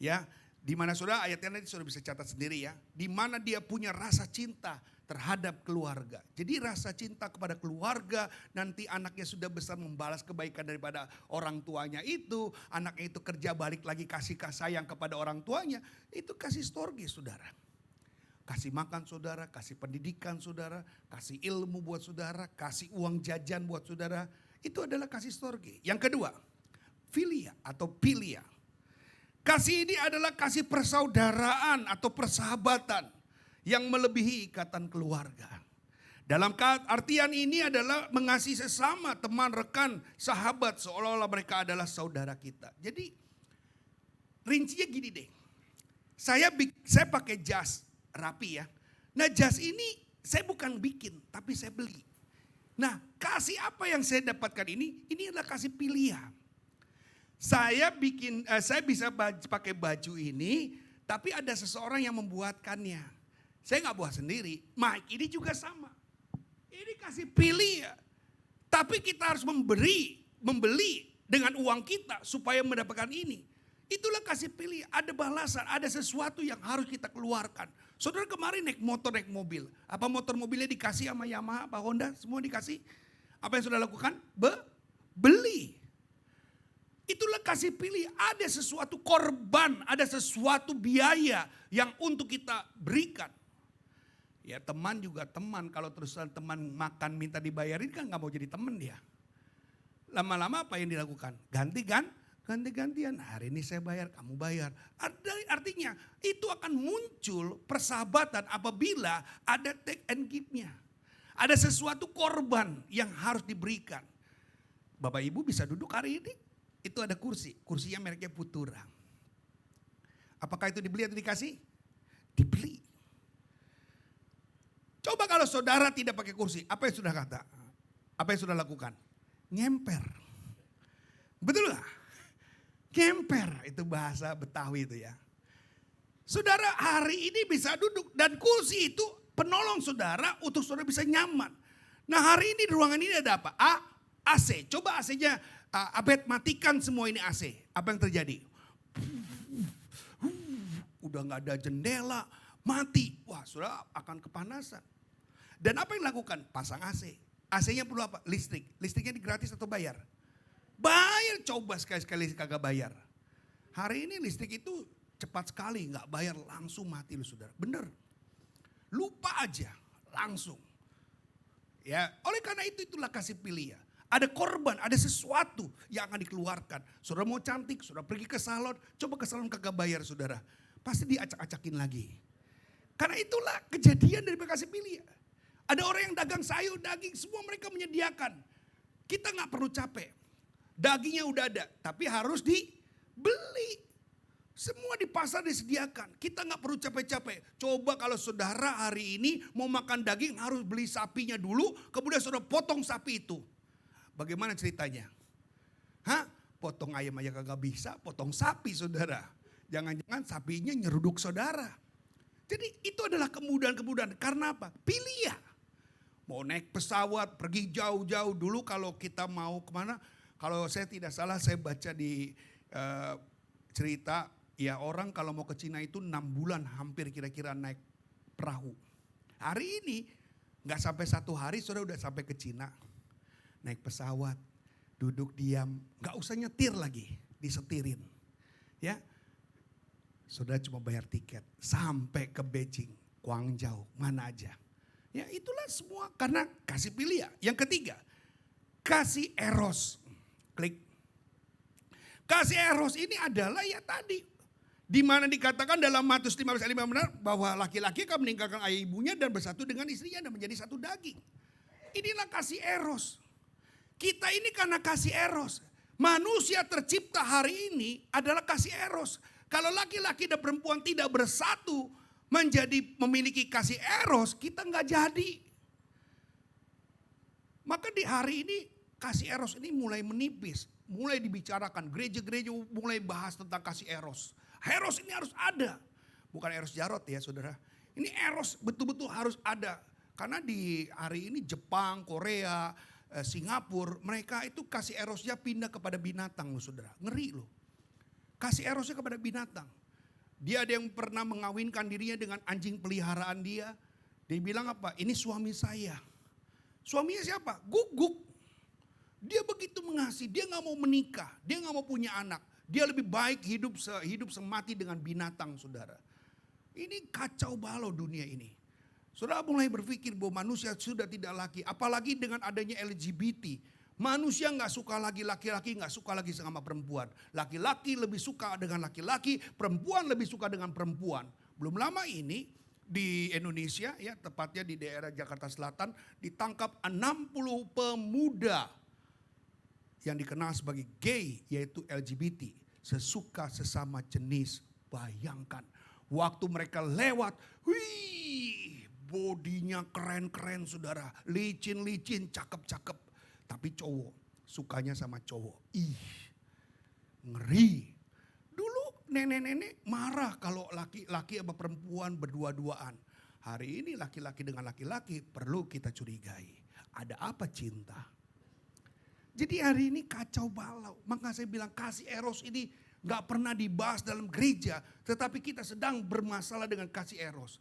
Ya, di mana saudara ayatnya nanti saudara bisa catat sendiri ya. Di mana dia punya rasa cinta terhadap keluarga. Jadi rasa cinta kepada keluarga, nanti anaknya sudah besar membalas kebaikan daripada orang tuanya itu. Anaknya itu kerja balik lagi kasih sayang kepada orang tuanya. Itu kasih storge saudara. Kasih makan saudara, kasih pendidikan saudara, kasih ilmu buat saudara, kasih uang jajan buat saudara. Itu adalah kasih storge. Yang kedua, filia atau pilia. Kasih ini adalah kasih persaudaraan atau persahabatan yang melebihi ikatan keluarga. Dalam artian ini adalah mengasihi sesama, teman, rekan, sahabat seolah-olah mereka adalah saudara kita. Jadi rincinya gini deh. Saya pakai jas rapi ya. Nah jas ini saya bukan bikin tapi saya beli. Nah kasih apa yang saya dapatkan ini adalah kasih pilihan. Saya bisa pakai baju ini tapi ada seseorang yang membuatkannya. Saya gak buat sendiri. Mike ini juga sama. Ini kasih pilih ya. Tapi kita harus membeli dengan uang kita supaya mendapatkan ini. Itulah kasih pilih, ada balasan, ada sesuatu yang harus kita keluarkan. Saudara kemarin naik motor, naik mobil. Apa motor mobilnya dikasih sama Yamaha, apa Honda, semua dikasih. Apa yang saudara lakukan? Beli. Itulah kasih pilih, ada sesuatu korban, ada sesuatu biaya yang untuk kita berikan. Ya teman juga teman, kalau terusan teman makan minta dibayarin kan gak mau jadi teman dia. Lama-lama apa yang dilakukan? Ganti-gantian, hari ini saya bayar, kamu bayar. Artinya itu akan muncul persahabatan apabila ada take and give-nya. Ada sesuatu korban yang harus diberikan. Bapak Ibu bisa duduk hari ini, itu ada kursi. Kursinya mereknya Futura. Apakah itu dibeli atau dikasih? Dibeli. Coba kalau saudara tidak pakai kursi, apa yang sudah kata? Apa yang sudah lakukan? Ngemper. Betul gak? Ngemper, itu bahasa Betawi itu ya. Saudara hari ini bisa duduk dan kursi itu penolong saudara untuk saudara bisa nyaman. Nah hari ini di ruangan ini ada apa? AC, coba AC-nya Abed matikan semua ini AC. Apa yang terjadi? Udah gak ada jendela, mati. Wah saudara akan kepanasan. Dan apa yang dilakukan? Pasang AC. AC-nya perlu apa? Listrik. Listriknya gratis atau bayar? Bayar, coba sekali-sekali kagak bayar. Hari ini listrik itu cepat sekali, gak bayar langsung mati lu saudara. Bener. Lupa aja, langsung. Ya, oleh karena itulah kasih pilih ya. Ada korban, ada sesuatu yang akan dikeluarkan. Saudara mau cantik, saudara pergi ke salon, coba ke salon kagak bayar saudara. Pasti diacak-acakin lagi. Karena itulah kejadian dari kasih pilih ya. Ada orang yang dagang sayur, daging, semua mereka menyediakan. Kita gak perlu capek. Dagingnya udah ada, tapi harus dibeli. Semua di pasar disediakan. Kita nggak perlu capek-capek. Coba kalau saudara hari ini mau makan daging harus beli sapinya dulu. Kemudian saudara potong sapi itu. Bagaimana ceritanya? Hah? Potong ayam aja kagak bisa, potong sapi saudara. Jangan-jangan sapinya nyeruduk saudara. Jadi itu adalah kemudahan-kemudahan. Karena apa? Pilih ya. Mau naik pesawat, pergi jauh-jauh. Dulu kalau kita mau kemana, kalau saya tidak salah saya baca di cerita, ya orang kalau mau ke Cina itu 6 bulan hampir kira-kira naik perahu. Hari ini gak sampai 1 hari sudah sampai ke Cina. Naik pesawat, duduk diam, gak usah nyetir lagi, disetirin. Ya, saudara cuma bayar tiket sampai ke Beijing, Guangzhou, mana aja. Ya itulah semua karena kasih pilih ya. Yang ketiga, kasih eros. Klik. Kasih eros ini adalah ya tadi. Di mana dikatakan dalam Matius 15 ayat 5 benar bahwa laki-laki akan meninggalkan ayah ibunya dan bersatu dengan istrinya dan menjadi satu daging. Inilah kasih eros. Kita ini karena kasih eros. Manusia tercipta hari ini adalah kasih eros. Kalau laki-laki dan perempuan tidak bersatu menjadi memiliki kasih eros, kita nggak jadi. Maka di hari ini kasih eros ini mulai menipis, mulai dibicarakan. Gereja-gereja mulai bahas tentang kasih eros. Eros ini harus ada. Bukan eros Jarot ya saudara. Ini eros betul-betul harus ada. Karena di hari ini Jepang, Korea, Singapura, mereka itu kasih erosnya pindah kepada binatang loh saudara. Ngeri loh. Kasih erosnya kepada binatang. Dia ada yang pernah mengawinkan dirinya dengan anjing peliharaan dia. Dia bilang apa? Ini suami saya. Suaminya siapa? Guguk. Dia begitu mengasihi, dia gak mau menikah, dia gak mau punya anak. Dia lebih baik hidup semati dengan binatang saudara. Ini kacau balau dunia ini. Saudara mulai berpikir bahwa manusia sudah tidak laki. Apalagi dengan adanya LGBT. Manusia gak suka lagi laki-laki, gak suka lagi sama perempuan. Laki-laki lebih suka dengan laki-laki, perempuan lebih suka dengan perempuan. Belum lama ini di Indonesia, ya tepatnya di daerah Jakarta Selatan, ditangkap 60 pemuda yang dikenal sebagai gay, yaitu LGBT, sesuka sesama jenis. Bayangkan, waktu mereka lewat, wih, bodinya keren-keren saudara, licin-licin, cakep-cakep. Tapi cowok, sukanya sama cowok. Ih, ngeri. Dulu nenek-nenek marah kalau laki-laki sama perempuan berdua-duaan. Hari ini laki-laki dengan laki-laki perlu kita curigai. Ada apa cinta? Jadi hari ini kacau balau. Maka saya bilang kasih eros ini gak pernah dibahas dalam gereja. Tetapi kita sedang bermasalah dengan kasih eros.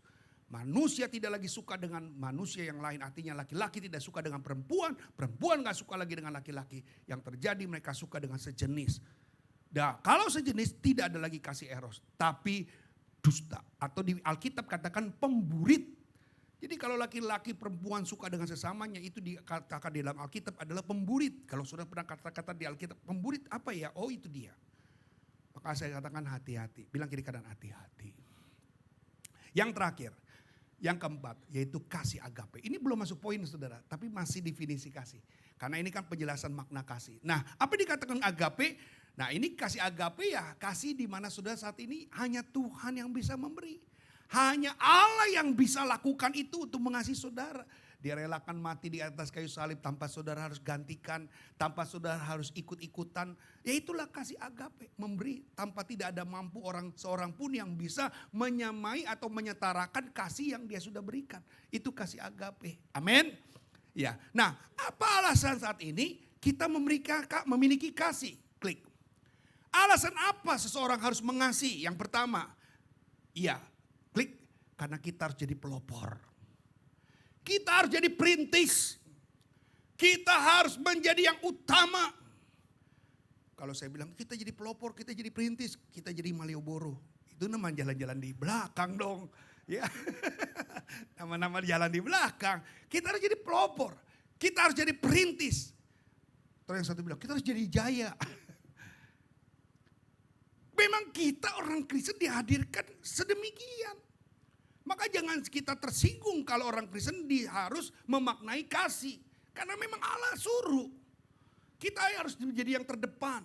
Manusia tidak lagi suka dengan manusia yang lain. Artinya laki-laki tidak suka dengan perempuan. Perempuan gak suka lagi dengan laki-laki. Yang terjadi mereka suka dengan sejenis. Nah, kalau sejenis tidak ada lagi kasih eros. Tapi dusta. Atau di Alkitab katakan pemburit. Jadi kalau laki-laki perempuan suka dengan sesamanya itu dikatakan di dalam Alkitab adalah pemburit. Kalau sudah pernah kata-kata di Alkitab pemburit apa ya? Oh itu dia. Maka saya katakan hati-hati. Bilang kiri kanan hati-hati. Yang terakhir, yang keempat yaitu kasih agape. Ini belum masuk poin saudara, tapi masih definisi kasih. Karena ini kan penjelasan makna kasih. Nah apa dikatakan agape? Nah ini kasih agape ya kasih di mana saudara saat ini hanya Tuhan yang bisa memberi. Hanya Allah yang bisa lakukan itu untuk mengasihi saudara. Dia relakan mati di atas kayu salib tanpa saudara harus gantikan. Tanpa saudara harus ikut-ikutan. Ya itulah kasih agape. Memberi tanpa tidak ada mampu seorang pun yang bisa menyamai atau menyetarakan kasih yang dia sudah berikan. Itu kasih agape. Amin. Ya. Nah apa alasan saat ini kita memiliki kasih? Klik. Alasan apa seseorang harus mengasihi? Yang pertama. Iya. Klik, karena kita harus jadi pelopor. Kita harus jadi perintis. Kita harus menjadi yang utama. Kalau saya bilang kita jadi pelopor, kita jadi perintis, kita jadi Malioboro. Itu nama jalan-jalan di belakang dong. Ya, nama-nama jalan di belakang. Kita harus jadi pelopor. Kita harus jadi perintis. Terus yang satu bilang, kita harus jadi jaya. Memang kita orang Kristen dihadirkan sedemikian. Maka jangan kita tersinggung kalau orang Kristen harus memaknai kasih. Karena memang Allah suruh. Kita harus menjadi yang terdepan.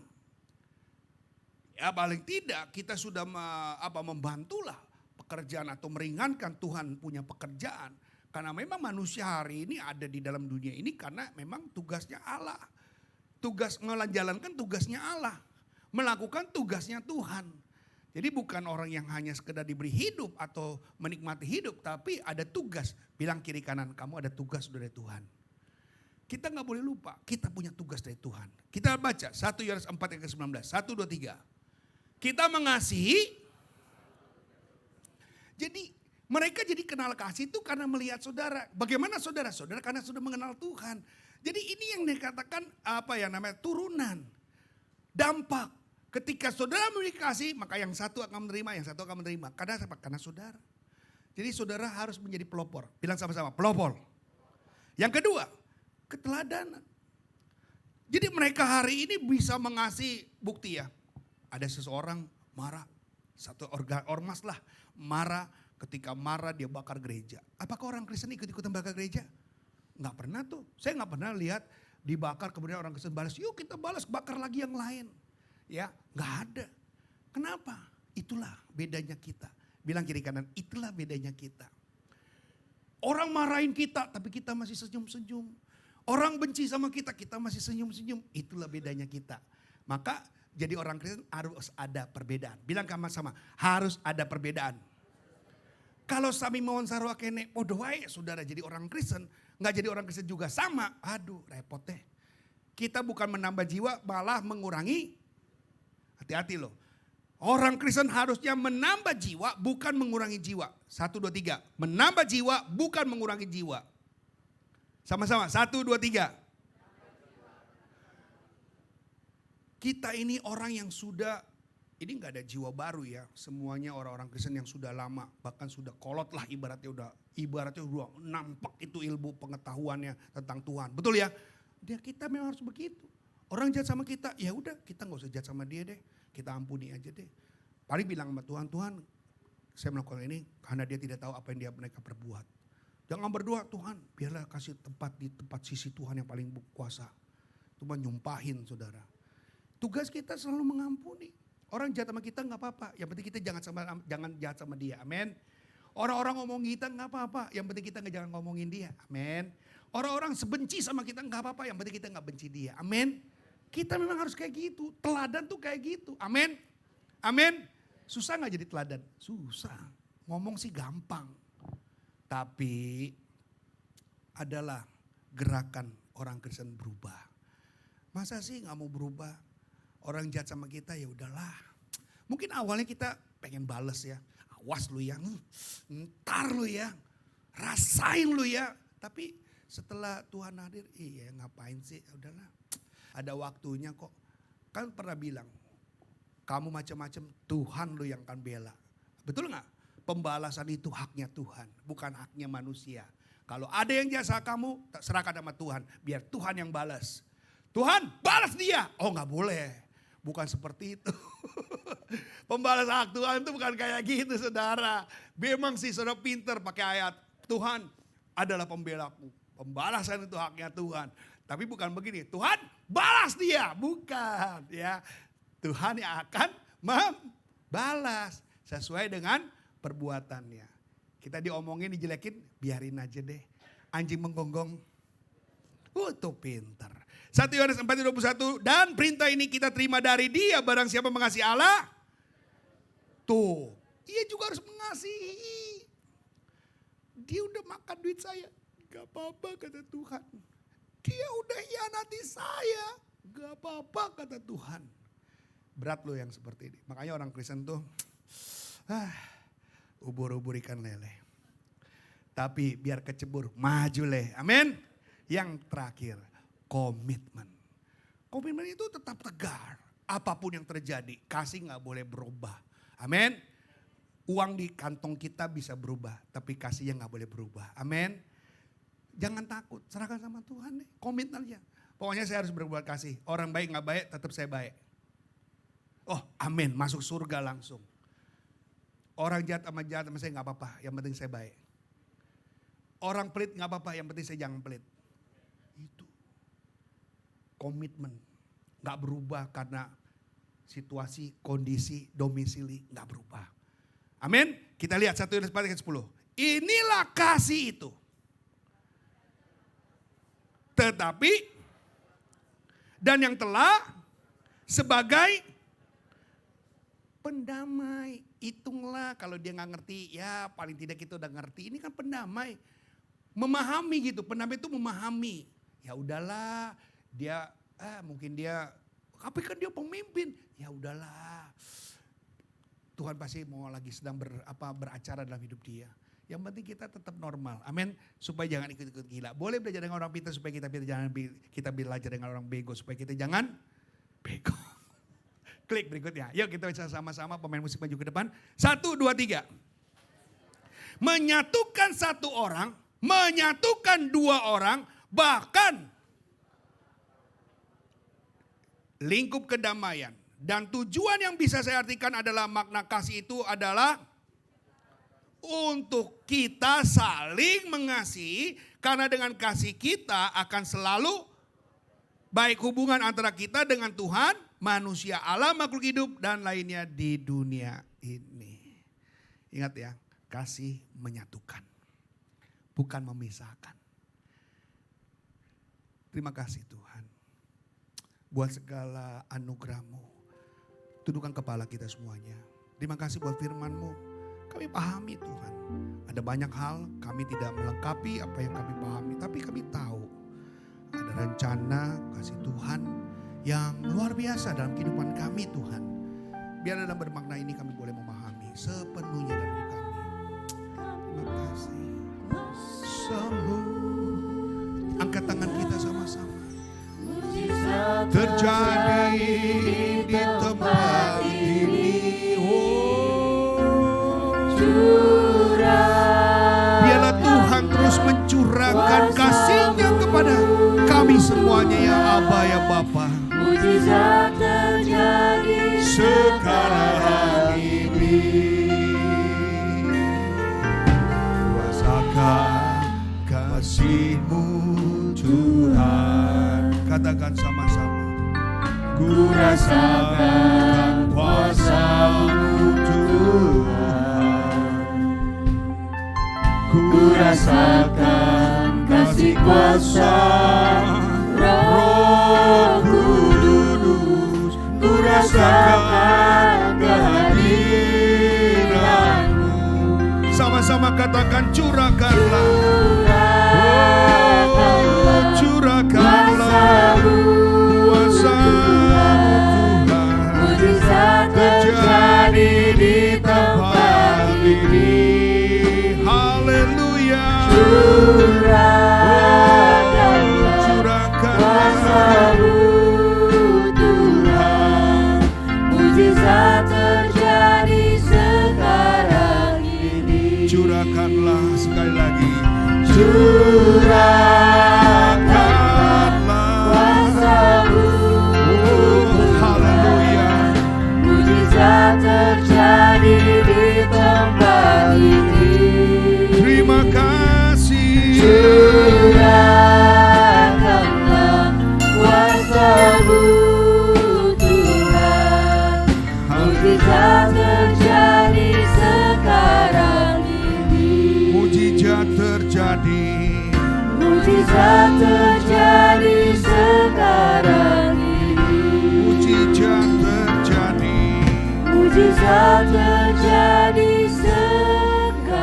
Ya paling tidak kita sudah membantulah pekerjaan atau meringankan Tuhan punya pekerjaan. Karena memang manusia hari ini ada di dalam dunia ini karena memang tugasnya Allah. Tugas menjalankan tugasnya Allah. Melakukan tugasnya Tuhan. Jadi bukan orang yang hanya sekedar diberi hidup atau menikmati hidup. Tapi ada tugas. Bilang kiri kanan, kamu ada tugas dari Tuhan. Kita gak boleh lupa, kita punya tugas dari Tuhan. Kita baca 1 Yohanes 4 ayat ke-19. 1, 2, 3. Kita mengasihi. Jadi mereka jadi kenal kasih itu karena melihat saudara. Bagaimana saudara? Saudara karena sudah mengenal Tuhan. Jadi ini yang dikatakan turunan. Dampak. Ketika saudara memiliki kasih, maka yang satu akan menerima, yang satu akan menerima. Karena apa? Karena saudara. Jadi saudara harus menjadi pelopor. Bilang sama-sama, pelopor. Yang kedua, keteladanan. Jadi mereka hari ini bisa mengasihi, bukti ya. Ada seseorang marah, satu ormas lah marah, ketika marah dia bakar gereja. Apakah orang Kristen ikut-ikutan bakar gereja? Nggak pernah tuh, saya nggak pernah lihat dibakar kemudian orang Kristen balas, yuk kita balas bakar lagi yang lain. Ya nggak ada. Kenapa? Itulah bedanya kita. Bilang kiri kanan, itulah bedanya kita. Orang marahin kita tapi kita masih senyum-senyum. Orang benci sama kita, kita masih senyum-senyum. Itulah bedanya kita. Maka jadi orang Kristen harus ada perbedaan. Bilang sama-sama, harus ada perbedaan. Kalau sami mawon sarwa kene podo wae saudara jadi orang Kristen, enggak jadi orang Kristen juga sama. Aduh, repot deh. Kita bukan menambah jiwa, malah mengurangi. Hati-hati loh. Orang Kristen harusnya menambah jiwa, bukan mengurangi jiwa. 1, 2, 3. Menambah jiwa, bukan mengurangi jiwa. Sama-sama, 1, 2, 3. Kita ini orang yang sudah, ini gak ada jiwa baru ya. Semuanya orang-orang Kristen yang sudah lama, bahkan sudah kolot lah ibaratnya udah nampak itu ilmu pengetahuannya tentang Tuhan. Betul ya? Kita memang harus begitu. Orang jahat sama kita, ya udah kita gak usah jahat sama dia deh. Kita ampuni aja deh. Paling bilang sama Tuhan, Tuhan saya melakukan ini karena dia tidak tahu apa yang mereka perbuat. Jangan berdoa, Tuhan biarlah kasih tempat di tempat sisi Tuhan yang paling kuasa. Cuma nyumpahin saudara. Tugas kita selalu mengampuni. Orang jahat sama kita gak apa-apa. Yang penting kita jangan jahat sama dia. Amin. Orang-orang ngomong kita gak apa-apa. Yang penting kita jangan ngomongin dia. Amin. Orang-orang sebenci sama kita gak apa-apa. Yang penting kita gak benci dia. Amin. Kita memang harus kayak gitu. Teladan tuh kayak gitu. Amin. Amin. Susah gak jadi teladan? Susah. Ngomong sih gampang. Tapi adalah gerakan orang Kristen berubah. Masa sih gak mau berubah? Orang jahat sama kita ya udahlah. Mungkin awalnya kita pengen bales ya. Awas lu ya, ntar lu ya, rasain lu ya. Tapi setelah Tuhan hadir, iya ngapain sih, udahlah. Ada waktunya kok. Kan pernah bilang, kamu macam-macam Tuhan lu yang akan bela. Betul gak? Pembalasan itu haknya Tuhan, bukan haknya manusia. Kalau ada yang jasa kamu, serahkan sama Tuhan. Biar Tuhan yang balas. Tuhan balas dia. Oh gak boleh. Bukan seperti itu. Pembalasan hak Tuhan itu bukan kayak gitu saudara. Memang sih saudara pinter pakai ayat. Tuhan adalah pembelaku. Pembalasan itu haknya Tuhan. Tapi bukan begini. Tuhan balas dia. Bukan ya. Tuhan yang akan membalas. Sesuai dengan perbuatannya. Kita diomongin, dijelekin. Biarin aja deh. Anjing menggonggong. Tuh pinter. 1 Yohanes 4:21, dan perintah ini kita terima dari dia, barang siapa mengasihi Allah. Tuh, ia juga harus mengasihi. Dia udah makan duit saya, gak apa-apa kata Tuhan. Dia udah hianati saya, gak apa-apa kata Tuhan. Berat loh yang seperti ini. Makanya orang Kristen tuh, ubur-ubur ikan lele. Tapi biar kecebur, maju leh, amin. Yang terakhir, komitmen. Komitmen itu tetap tegar. Apapun yang terjadi, kasih gak boleh berubah. Amin. Uang di kantong kita bisa berubah, tapi kasihnya gak boleh berubah. Amin. Jangan takut, serahkan sama Tuhan deh. Komit aja. Pokoknya saya harus berbuat kasih. Orang baik gak baik, tetap saya baik. Oh amin, masuk surga langsung. Orang jahat sama saya gak apa-apa, yang penting saya baik. Orang pelit gak apa-apa, yang penting saya jangan pelit. Itu komitmen, gak berubah karena situasi, kondisi, domisili nggak berubah. Amin. Kita lihat 1 Yohanes 4 ayat 10. Inilah kasih itu. Tetapi dan yang telah sebagai pendamai. Hitunglah kalau dia nggak ngerti, ya paling tidak kita udah ngerti. Ini kan pendamai. Memahami gitu, pendamai itu memahami. Ya udahlah, dia mungkin dia, tapi kan dia pemimpin. Ya udahlah. Tuhan pasti mau lagi sedang beracara dalam hidup dia. Yang penting kita tetap normal. Amin. Supaya jangan ikut-ikut gila. Boleh belajar dengan orang pintar supaya kita belajar dengan orang bego supaya kita jangan bego. Klik berikutnya. Yuk kita bisa sama-sama pemain musik maju ke depan. 1, 2, 3. Menyatukan satu orang, menyatukan dua orang, bahkan lingkup kedamaian. Dan tujuan yang bisa saya artikan adalah makna kasih itu adalah untuk kita saling mengasihi. Karena dengan kasih kita akan selalu baik hubungan antara kita dengan Tuhan, manusia, alam, makhluk hidup, dan lainnya di dunia ini. Ingat ya, kasih menyatukan, bukan memisahkan. Terima kasih Tuhan buat segala anugerah-Mu. Tundukkan kepala kita semuanya. Terima kasih buat firman-Mu. Kami pahami Tuhan. Ada banyak hal kami tidak melengkapi apa yang kami pahami. Tapi kami tahu ada rencana kasih Tuhan yang luar biasa dalam kehidupan kami Tuhan. Biar dalam bermakna ini kami boleh memahami sepenuhnya dalam hidup kami. Terima kasih. Sembuh. Angkat tangan kita sama-sama. Terjadi di tempat ini. Biarlah Tuhan terus mencurahkan kasih-Nya kepada kami semuanya ya Aba ya Bapa. Mujizat terjadi sekarang ini. Rasakan kasih-Mu Tuhan. Katakan sama-sama. Ku rasakan kuasa-Mu Tuhan. Ku rasakan kasih kuasa Roh Kudus. Ku rasakan kehadiran-Mu. Sama-sama katakan curahkanlah. Curahkanlah kuasa-Mu Tuhan. Mujizat terjadi di tempat ini. Haleluya. Curahkanlah kuasa-Mu Tuhan. Mujizat terjadi sekarang ini. Curahkanlah sekali lagi. Terjadi di tempat ini. Terima kasih. Curahkanlah kuasa-Mu Tuhan. Mujizat terjadi sekarang ini. Mujizat terjadi. Mujizat terjadi sekarang ini. Mujizat terjadi. Mujizat terjadi sekarang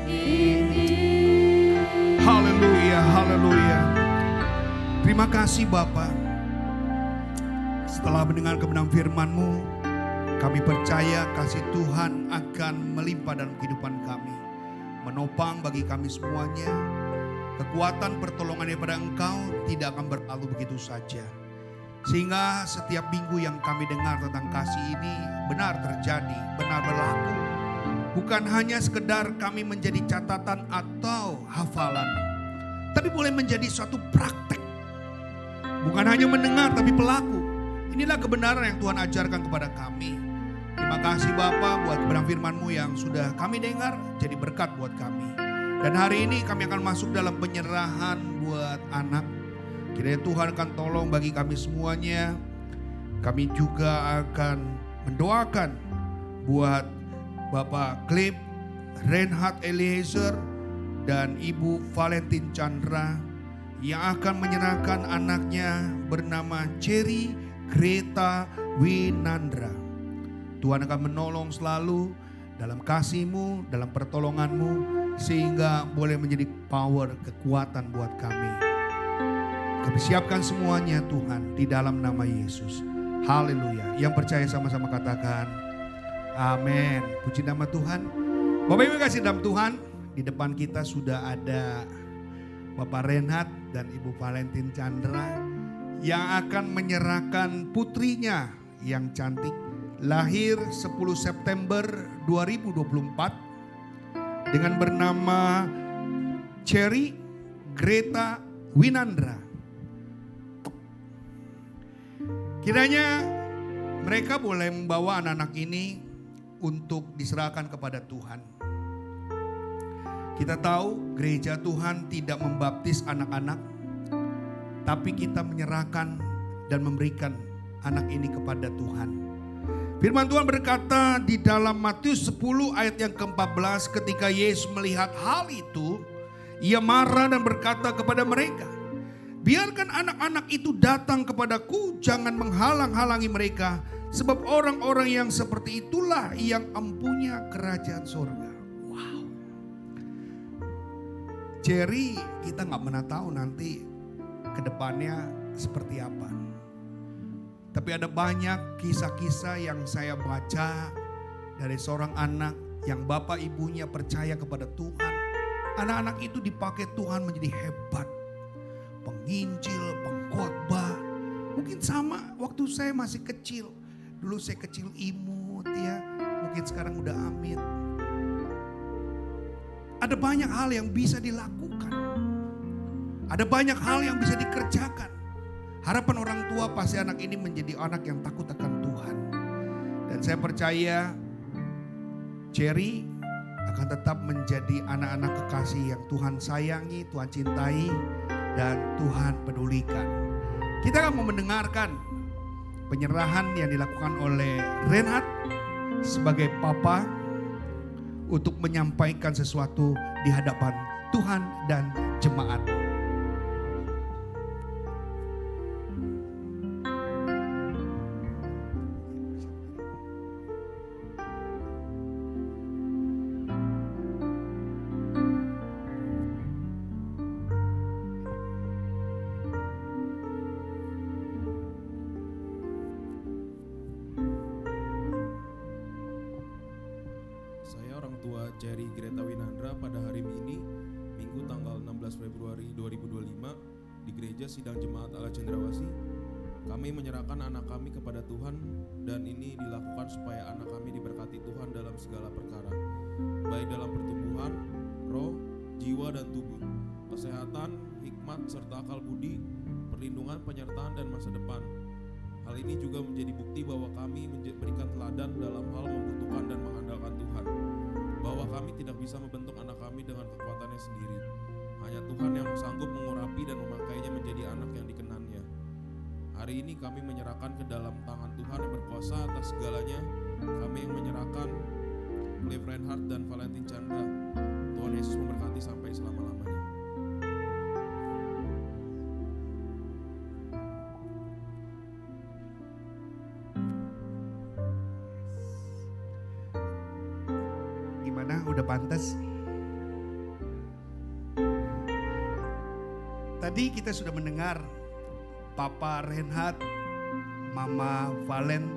ini. Haleluya, haleluya. Terima kasih Bapa. Setelah mendengar kebenaran firman-Mu, kami percaya kasih Tuhan akan melimpah dalam kehidupan kami. Menopang bagi kami semuanya. Kekuatan pertolongan daripada Engkau tidak akan berlalu begitu saja. Sehingga setiap minggu yang kami dengar tentang kasih ini benar terjadi, benar berlaku. Bukan hanya sekedar kami menjadi catatan atau hafalan, tapi boleh menjadi suatu praktek. Bukan hanya mendengar tapi pelaku. Inilah kebenaran yang Tuhan ajarkan kepada kami. Terima kasih Bapa buat kebenaran firman-Mu yang sudah kami dengar jadi berkat buat kami. Dan hari ini kami akan masuk dalam penyerahan buat anak. Kiranya Tuhan akan tolong bagi kami semuanya. Kami juga akan mendoakan buat Bapak Klip Reinhard Eliezer dan Ibu Valentin Chandra yang akan menyerahkan anaknya bernama Cherry Greta Winandra. Tuhan akan menolong selalu dalam kasih-Mu, dalam pertolongan-Mu, sehingga boleh menjadi power, kekuatan buat kami. Kami siapkan semuanya Tuhan di dalam nama Yesus. Haleluya. Yang percaya sama-sama katakan amin. Puji nama Tuhan. Bapak Ibu kasih dalam Tuhan, di depan kita sudah ada Bapak Reinhard dan Ibu Valentin Chandra yang akan menyerahkan putrinya yang cantik, lahir 10 September 2024 dengan bernama Cherry Greta Winandra. Kiranya mereka boleh membawa anak-anak ini untuk diserahkan kepada Tuhan. Kita tahu gereja Tuhan tidak membaptis anak-anak, tapi kita menyerahkan dan memberikan anak ini kepada Tuhan. Firman Tuhan berkata di dalam Matius 10 ayat yang ke-14, ketika Yesus melihat hal itu, ia marah dan berkata kepada mereka, biarkan anak-anak itu datang kepadaku, jangan menghalang-halangi mereka, sebab orang-orang yang seperti itulah yang empunya kerajaan surga. Wow. Cherry, kita gak pernah tahu nanti ke depannya seperti apa. Tapi ada banyak kisah-kisah yang saya baca dari seorang anak yang bapak ibunya percaya kepada Tuhan. Anak-anak itu dipakai Tuhan menjadi hebat. Penginjil, pengkhotbah. Mungkin sama waktu saya masih kecil. Dulu saya kecil imut ya. Mungkin sekarang udah amit. Ada banyak hal yang bisa dilakukan. Ada banyak hal yang bisa dikerjakan. Harapan orang tua pasti anak ini menjadi anak yang takut akan Tuhan. Dan saya percaya Cherry akan tetap menjadi anak-anak kekasih yang Tuhan sayangi, Tuhan cintai, dan Tuhan pedulikan. Kita akan mau mendengarkan penyerahan yang dilakukan oleh Reinhard sebagai papa untuk menyampaikan sesuatu di hadapan Tuhan dan jemaat. Cherry Greta Winandra pada hari ini, Minggu tanggal 16 Februari 2025 di Gereja Sidang Jemaat Allah Cendrawasih, kami menyerahkan anak kami kepada Tuhan dan ini dilakukan supaya anak kami diberkati Tuhan dalam segala perkara, baik dalam pertumbuhan, roh, jiwa dan tubuh, kesehatan, hikmat serta akal budi, perlindungan, penyertaan dan masa depan. Hal ini juga menjadi bukti bahwa kami memberikan teladan dalam hal membutuhkan dan mengandalkan Tuhan. Bahwa kami tidak bisa membentuk anak kami dengan kekuatannya sendiri. Hanya Tuhan yang sanggup mengurapi dan memakainya menjadi anak yang dikenannya. Hari ini kami menyerahkan ke dalam tangan Tuhan yang berkuasa atas segalanya. Kami yang menyerahkan Cliff Reinhard dan Valentin Chandra. Tuhan Yesus memberkati sampai selama-lamanya. Udah pantas. Tadi kita sudah mendengar Papa Reinhard, Mama Valen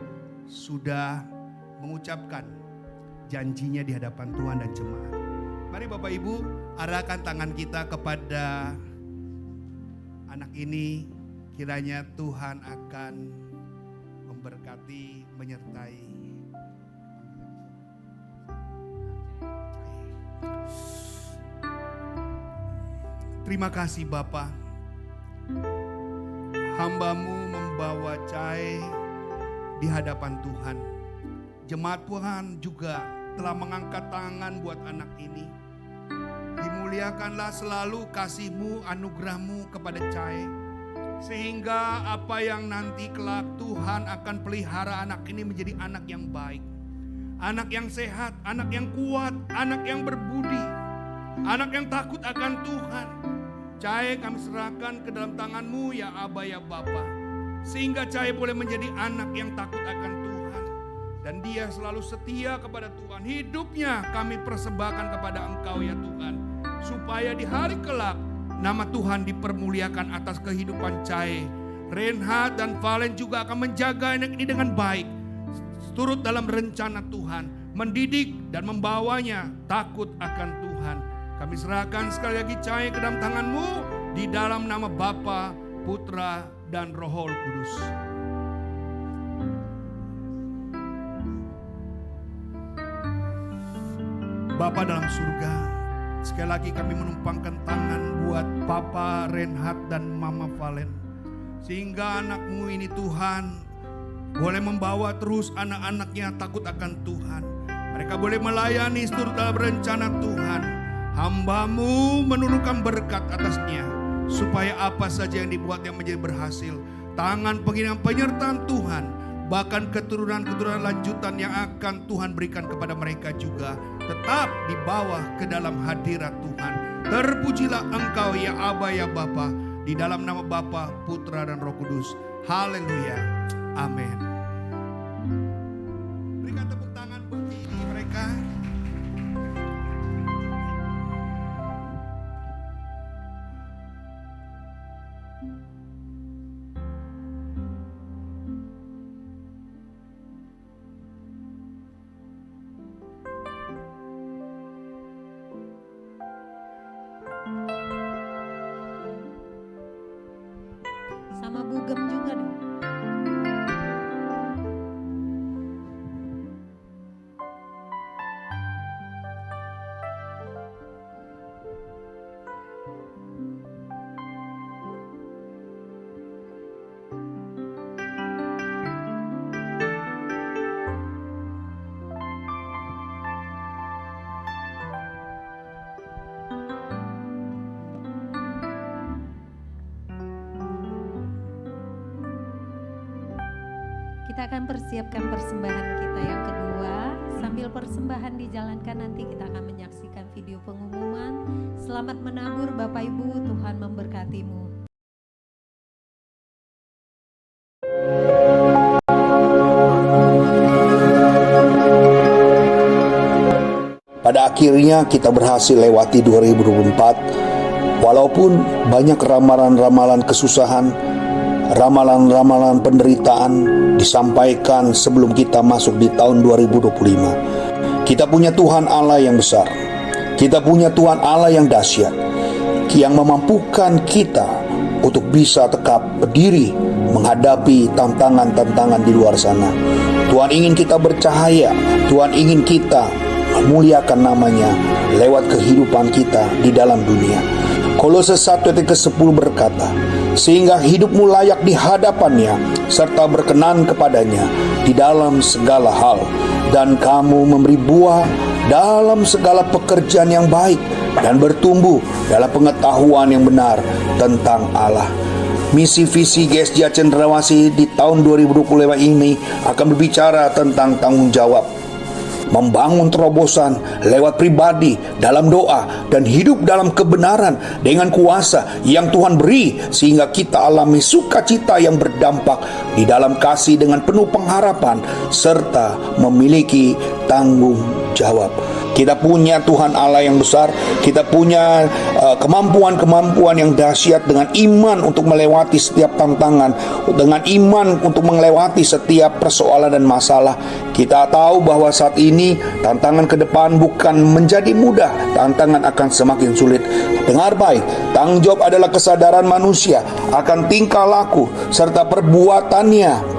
sudah mengucapkan janjinya di hadapan Tuhan dan jemaat. Mari Bapak Ibu arahkan tangan kita kepada anak ini, kiranya Tuhan akan memberkati, menyertai. Terima kasih Bapa, hamba-Mu membawa Cai di hadapan Tuhan. Jemaat Tuhan juga telah mengangkat tangan buat anak ini. Dimuliakanlah selalu kasih-Mu, anugerah-Mu kepada Cai. Sehingga apa yang nanti kelak Tuhan akan pelihara anak ini menjadi anak yang baik, anak yang sehat, anak yang kuat, anak yang berbudi, anak yang takut akan Tuhan. Cahaya kami serahkan ke dalam tangan-Mu ya Aba ya Bapa, sehingga Cahaya boleh menjadi anak yang takut akan Tuhan, dan dia selalu setia kepada Tuhan. Hidupnya kami persembahkan kepada Engkau ya Tuhan, supaya di hari kelak nama Tuhan dipermuliakan atas kehidupan Cahaya. Reinhard dan Valen juga akan menjaga anak ini dengan baik, turut dalam rencana Tuhan, mendidik dan membawanya takut akan Tuhan. Kami serahkan sekali lagi Cahaya ke dalam tangan-Mu, di dalam nama Bapa, Putra, dan Roh Kudus. Bapa dalam surga, sekali lagi kami menumpangkan tangan buat Papa Reinhard dan Mama Valen, sehingga anak-Mu ini Tuhan boleh membawa terus anak-anaknya takut akan Tuhan. Mereka boleh melayani seturut dalam rencana Tuhan. Hamba-Mu menurunkan berkat atasnya, supaya apa saja yang dibuatnya menjadi berhasil. Tangan pengiringan penyertaan Tuhan, bahkan keturunan-keturunan lanjutan yang akan Tuhan berikan kepada mereka juga tetap dibawa ke dalam hadirat Tuhan. Terpujilah Engkau ya Aba ya Bapa, di dalam nama Bapa, Putra, dan Roh Kudus. Haleluya. Amin. Berikan tepuk tangan bagi mereka. Sama Bugem juga dong. Kita akan persiapkan persembahan kita yang kedua. Sambil persembahan dijalankan, nanti kita akan menyaksikan video pengumuman. Selamat menabur Bapak Ibu, Tuhan memberkatimu. Pada akhirnya kita berhasil lewati 2024, walaupun banyak ramalan-ramalan kesusahan, ramalan-ramalan penderitaan disampaikan sebelum kita masuk di tahun 2025. Kita punya Tuhan Allah yang besar. Kita punya Tuhan Allah yang dahsyat, yang memampukan kita untuk bisa tetap berdiri menghadapi tantangan-tantangan di luar sana. Tuhan ingin kita bercahaya, Tuhan ingin kita memuliakan namanya lewat kehidupan kita di dalam dunia. Kolose 1:10 berkata, sehingga hidupmu layak di hadapannya serta berkenan kepadanya di dalam segala hal, dan kamu memberi buah dalam segala pekerjaan yang baik dan bertumbuh dalam pengetahuan yang benar tentang Allah. Misi visi GSJ Cendrawasih di tahun 2025 ini akan berbicara tentang tanggung jawab, membangun terobosan lewat pribadi dalam doa dan hidup dalam kebenaran dengan kuasa yang Tuhan beri, sehingga kita alami sukacita yang berdampak di dalam kasih dengan penuh pengharapan serta memiliki tanggung jawab. Kita punya Tuhan Allah yang besar, kita punya kemampuan-kemampuan yang dahsyat dengan iman untuk melewati setiap tantangan, dengan iman untuk melewati setiap persoalan dan masalah. Kita tahu bahwa saat ini tantangan ke depan bukan menjadi mudah, tantangan akan semakin sulit. Dengar baik, tanggung jawab adalah kesadaran manusia akan tingkah laku serta perbuatannya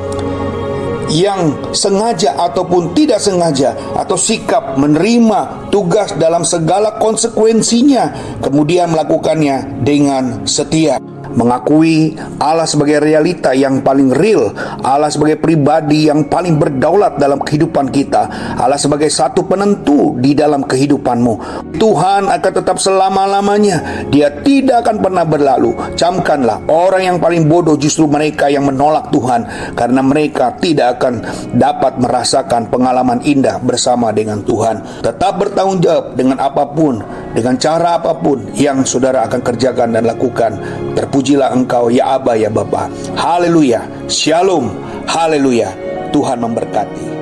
yang sengaja ataupun tidak sengaja, atau sikap menerima tugas dalam segala konsekuensinya, kemudian melakukannya dengan setia. mengakui Allah sebagai realita yang paling real, Allah sebagai pribadi yang paling berdaulat dalam kehidupan kita, Allah sebagai satu penentu di dalam kehidupanmu. Tuhan akan tetap selama-lamanya, Dia tidak akan pernah berlalu. Camkanlah, orang yang paling bodoh justru mereka yang menolak Tuhan, karena mereka tidak akan dapat merasakan pengalaman indah bersama dengan Tuhan. Tetap bertanggung jawab dengan apapun, dengan cara apapun yang saudara akan kerjakan dan lakukan. Terpujilah Engkau ya Aba ya Bapa. Haleluya. Shalom. Haleluya. Tuhan memberkati.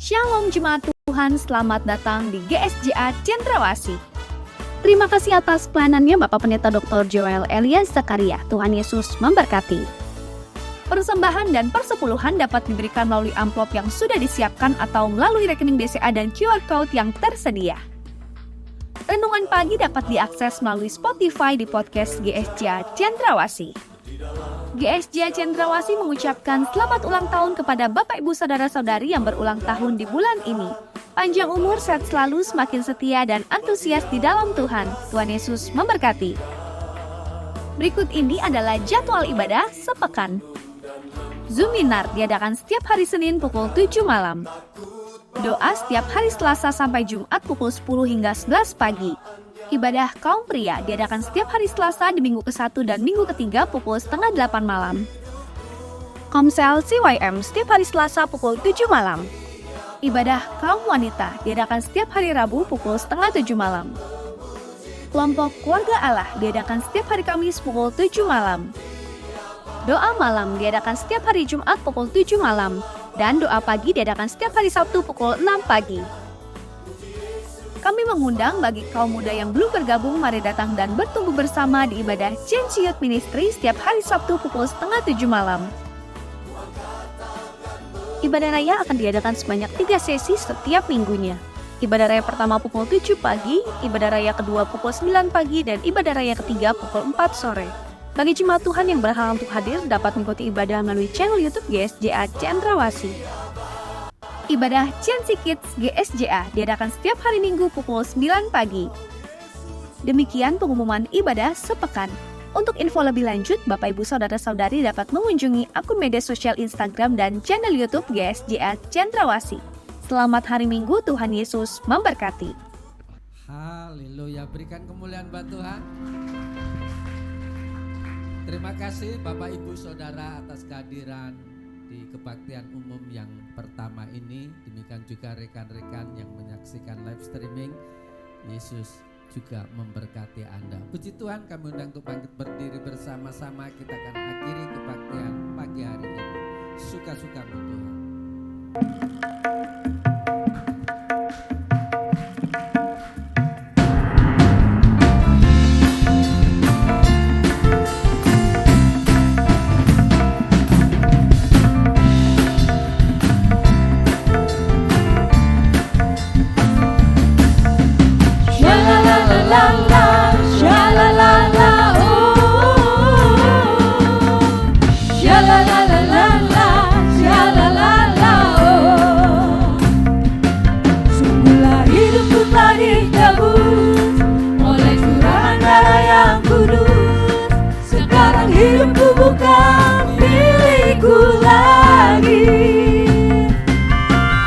Shalom Jemaat Tuhan, selamat datang di GSJA Cendrawasih. Terima kasih atas pelayanannya Bapak Pendeta Dr. Joel Elias Zakaria. Tuhan Yesus memberkati. Persembahan dan persepuluhan dapat diberikan melalui amplop yang sudah disiapkan atau melalui rekening BCA dan QR Code yang tersedia. Renungan pagi dapat diakses melalui Spotify di podcast GSJA Cendrawasih. GSJA Cendrawasih mengucapkan selamat ulang tahun kepada Bapak Ibu Saudara-saudari yang berulang tahun di bulan ini. Panjang umur, sehat selalu, semakin setia dan antusias di dalam Tuhan. Tuhan Yesus memberkati. Berikut ini adalah jadwal ibadah sepekan. Zoominar diadakan setiap hari Senin pukul 7 malam. Doa setiap hari Selasa sampai Jumat pukul 10 hingga 11 pagi. Ibadah kaum pria diadakan setiap hari Selasa di minggu ke-1 dan minggu ke-3 pukul setengah 8 malam. Komsel CYM setiap hari Selasa pukul 7 malam. Ibadah kaum wanita diadakan setiap hari Rabu pukul setengah 7 malam. Kelompok Keluarga Allah diadakan setiap hari Kamis pukul 7 malam. Doa malam diadakan setiap hari Jumat pukul 7 malam. Dan doa pagi diadakan setiap hari Sabtu pukul 6 pagi. Kami mengundang bagi kaum muda yang belum bergabung, mari datang dan bertumbuh bersama di ibadah Change Youth Ministry setiap hari Sabtu pukul setengah 7 malam. Ibadah raya akan diadakan sebanyak 3 sesi setiap minggunya. Ibadah raya pertama pukul 7 pagi, ibadah raya kedua pukul 9 pagi, dan ibadah raya ketiga pukul 4 sore. Bagi jemaat Tuhan yang berhalangan untuk hadir dapat mengikuti ibadah melalui channel YouTube GSJA Cendrawasih. Ibadah Chancy Kids GSJA diadakan setiap hari Minggu pukul 9 pagi. Demikian pengumuman ibadah sepekan. Untuk info lebih lanjut, Bapak Ibu Saudara-saudari dapat mengunjungi akun media sosial Instagram dan channel YouTube GSJA Cendrawasih. Selamat hari Minggu, Tuhan Yesus memberkati. Haleluya, berikan kemuliaan buat Tuhan. Terima kasih Bapak Ibu Saudara atas kehadiran di kebaktian umum yang pertama ini. Demikian juga rekan-rekan yang menyaksikan live streaming. Yesus juga memberkati Anda. Puji Tuhan, kami undang untuk bangkit berdiri bersama-sama. Kita akan akhiri kebaktian pagi hari ini. Suka-sukamu Tuhan. Hidupku bukan milikku lagi.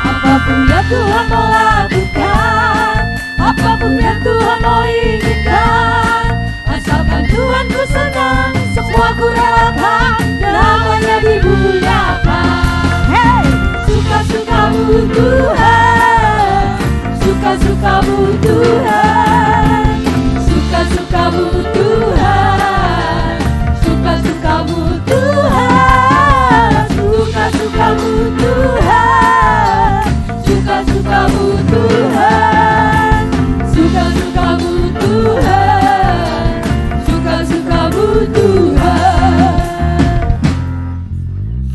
Apapun yang Tuhan mau lakukan, apapun yang Tuhan mau inginkan, asalkan Tuhan ku senang, semua ku relakan, namanya dimuliakan. Hey, suka-sukamu Tuhan, suka-sukamu Tuhan, suka-sukamu Tuhan, suka-sukamu Tuhan, suka-sukamu Tuhan, suka-sukamu Tuhan, suka-sukamu Tuhan, suka-sukamu Tuhan.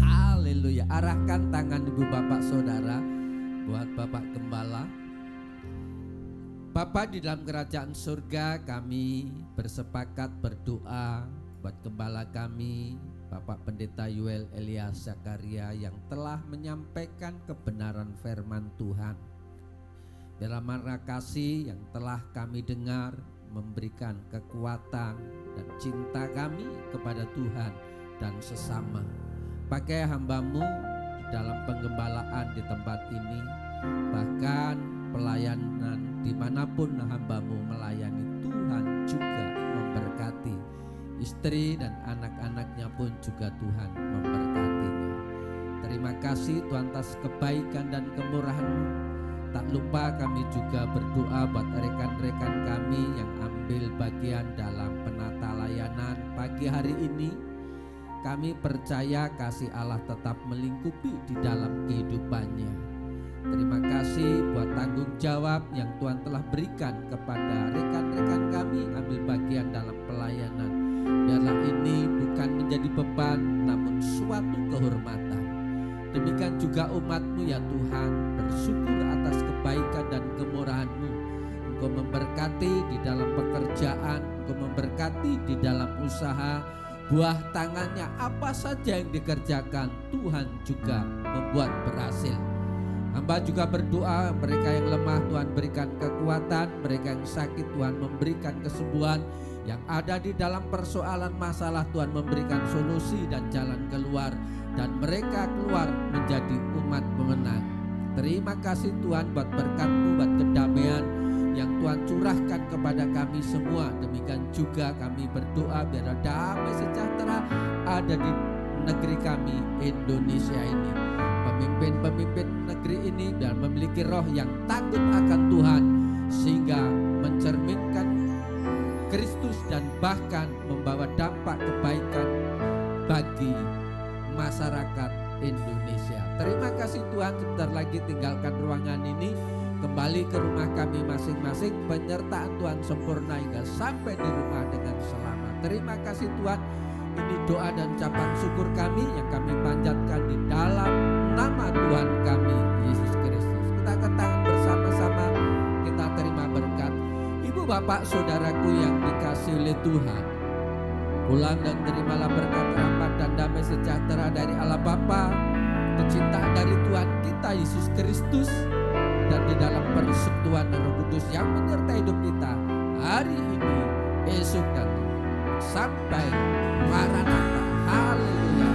Haleluya. Arahkan tangan ibu bapak saudara buat Bapak Gembala. Bapak di dalam kerajaan surga, kami bersepakat berdoa buat gembala kami Bapak Pendeta Yoel Elias Zakaria yang telah menyampaikan kebenaran firman Tuhan. Dalam kasih yang telah kami dengar memberikan kekuatan dan cinta kami kepada Tuhan dan sesama. Pakai hamba-Mu di dalam penggembalaan di tempat ini, bahkan pelayanan dimanapun hamba-Mu melayani, Tuhan juga memberkati. Istri dan anak-anaknya pun juga Tuhan memberkatinya. Terima kasih Tuhan atas kebaikan dan kemurahan-Mu. Tak lupa kami juga berdoa buat rekan-rekan kami yang ambil bagian dalam penata layanan pagi hari ini. Kami percaya kasih Allah tetap melingkupi di dalam kehidupannya. Terima kasih buat tanggung jawab yang Tuhan telah berikan kepada rekan-rekan kami ambil bagian dalam pelayanan. Biarlah ini bukan menjadi beban, namun suatu kehormatan. Demikian juga umat-Mu ya Tuhan, bersyukur atas kebaikan dan kemurahan-Mu. Engkau memberkati di dalam pekerjaan, Engkau memberkati di dalam usaha, buah tangannya apa saja yang dikerjakan, Tuhan juga membuat berhasil. Hamba juga berdoa mereka yang lemah Tuhan berikan kekuatan, mereka yang sakit Tuhan memberikan kesembuhan, yang ada di dalam persoalan masalah Tuhan memberikan solusi dan jalan keluar, dan mereka keluar menjadi umat pemenang. Terima kasih Tuhan buat berkat-Mu, buat kedamaian yang Tuhan curahkan kepada kami semua. Demikian juga kami berdoa biar damai sejahtera ada di negeri kami Indonesia ini. Pemimpin-pemimpin negeri ini biar memiliki roh yang takut akan Tuhan, sehingga mencerminkan Kristus dan bahkan membawa dampak kebaikan bagi masyarakat Indonesia. Terima kasih Tuhan, sebentar lagi tinggalkan ruangan ini, kembali ke rumah kami masing-masing. Penyertaan Tuhan sempurna hingga sampai di rumah dengan selamat. Terima kasih Tuhan. Ini doa dan ucapan syukur kami yang kami panjatkan di dalam nama Tuhan kami Yesus Kristus. Kita angkat tangan bersama-sama, kita terima berkat. Ibu bapak saudaraku yang dikasihi oleh Tuhan, pulang dan terimalah berkat rahmat dan damai sejahtera dari Allah Bapa, kecintaan dari Tuhan kita Yesus Kristus, dan di dalam persekutuan Roh Kudus yang menyertai hidup kita hari ini, esok dan sampai Maranatha. Haleluya.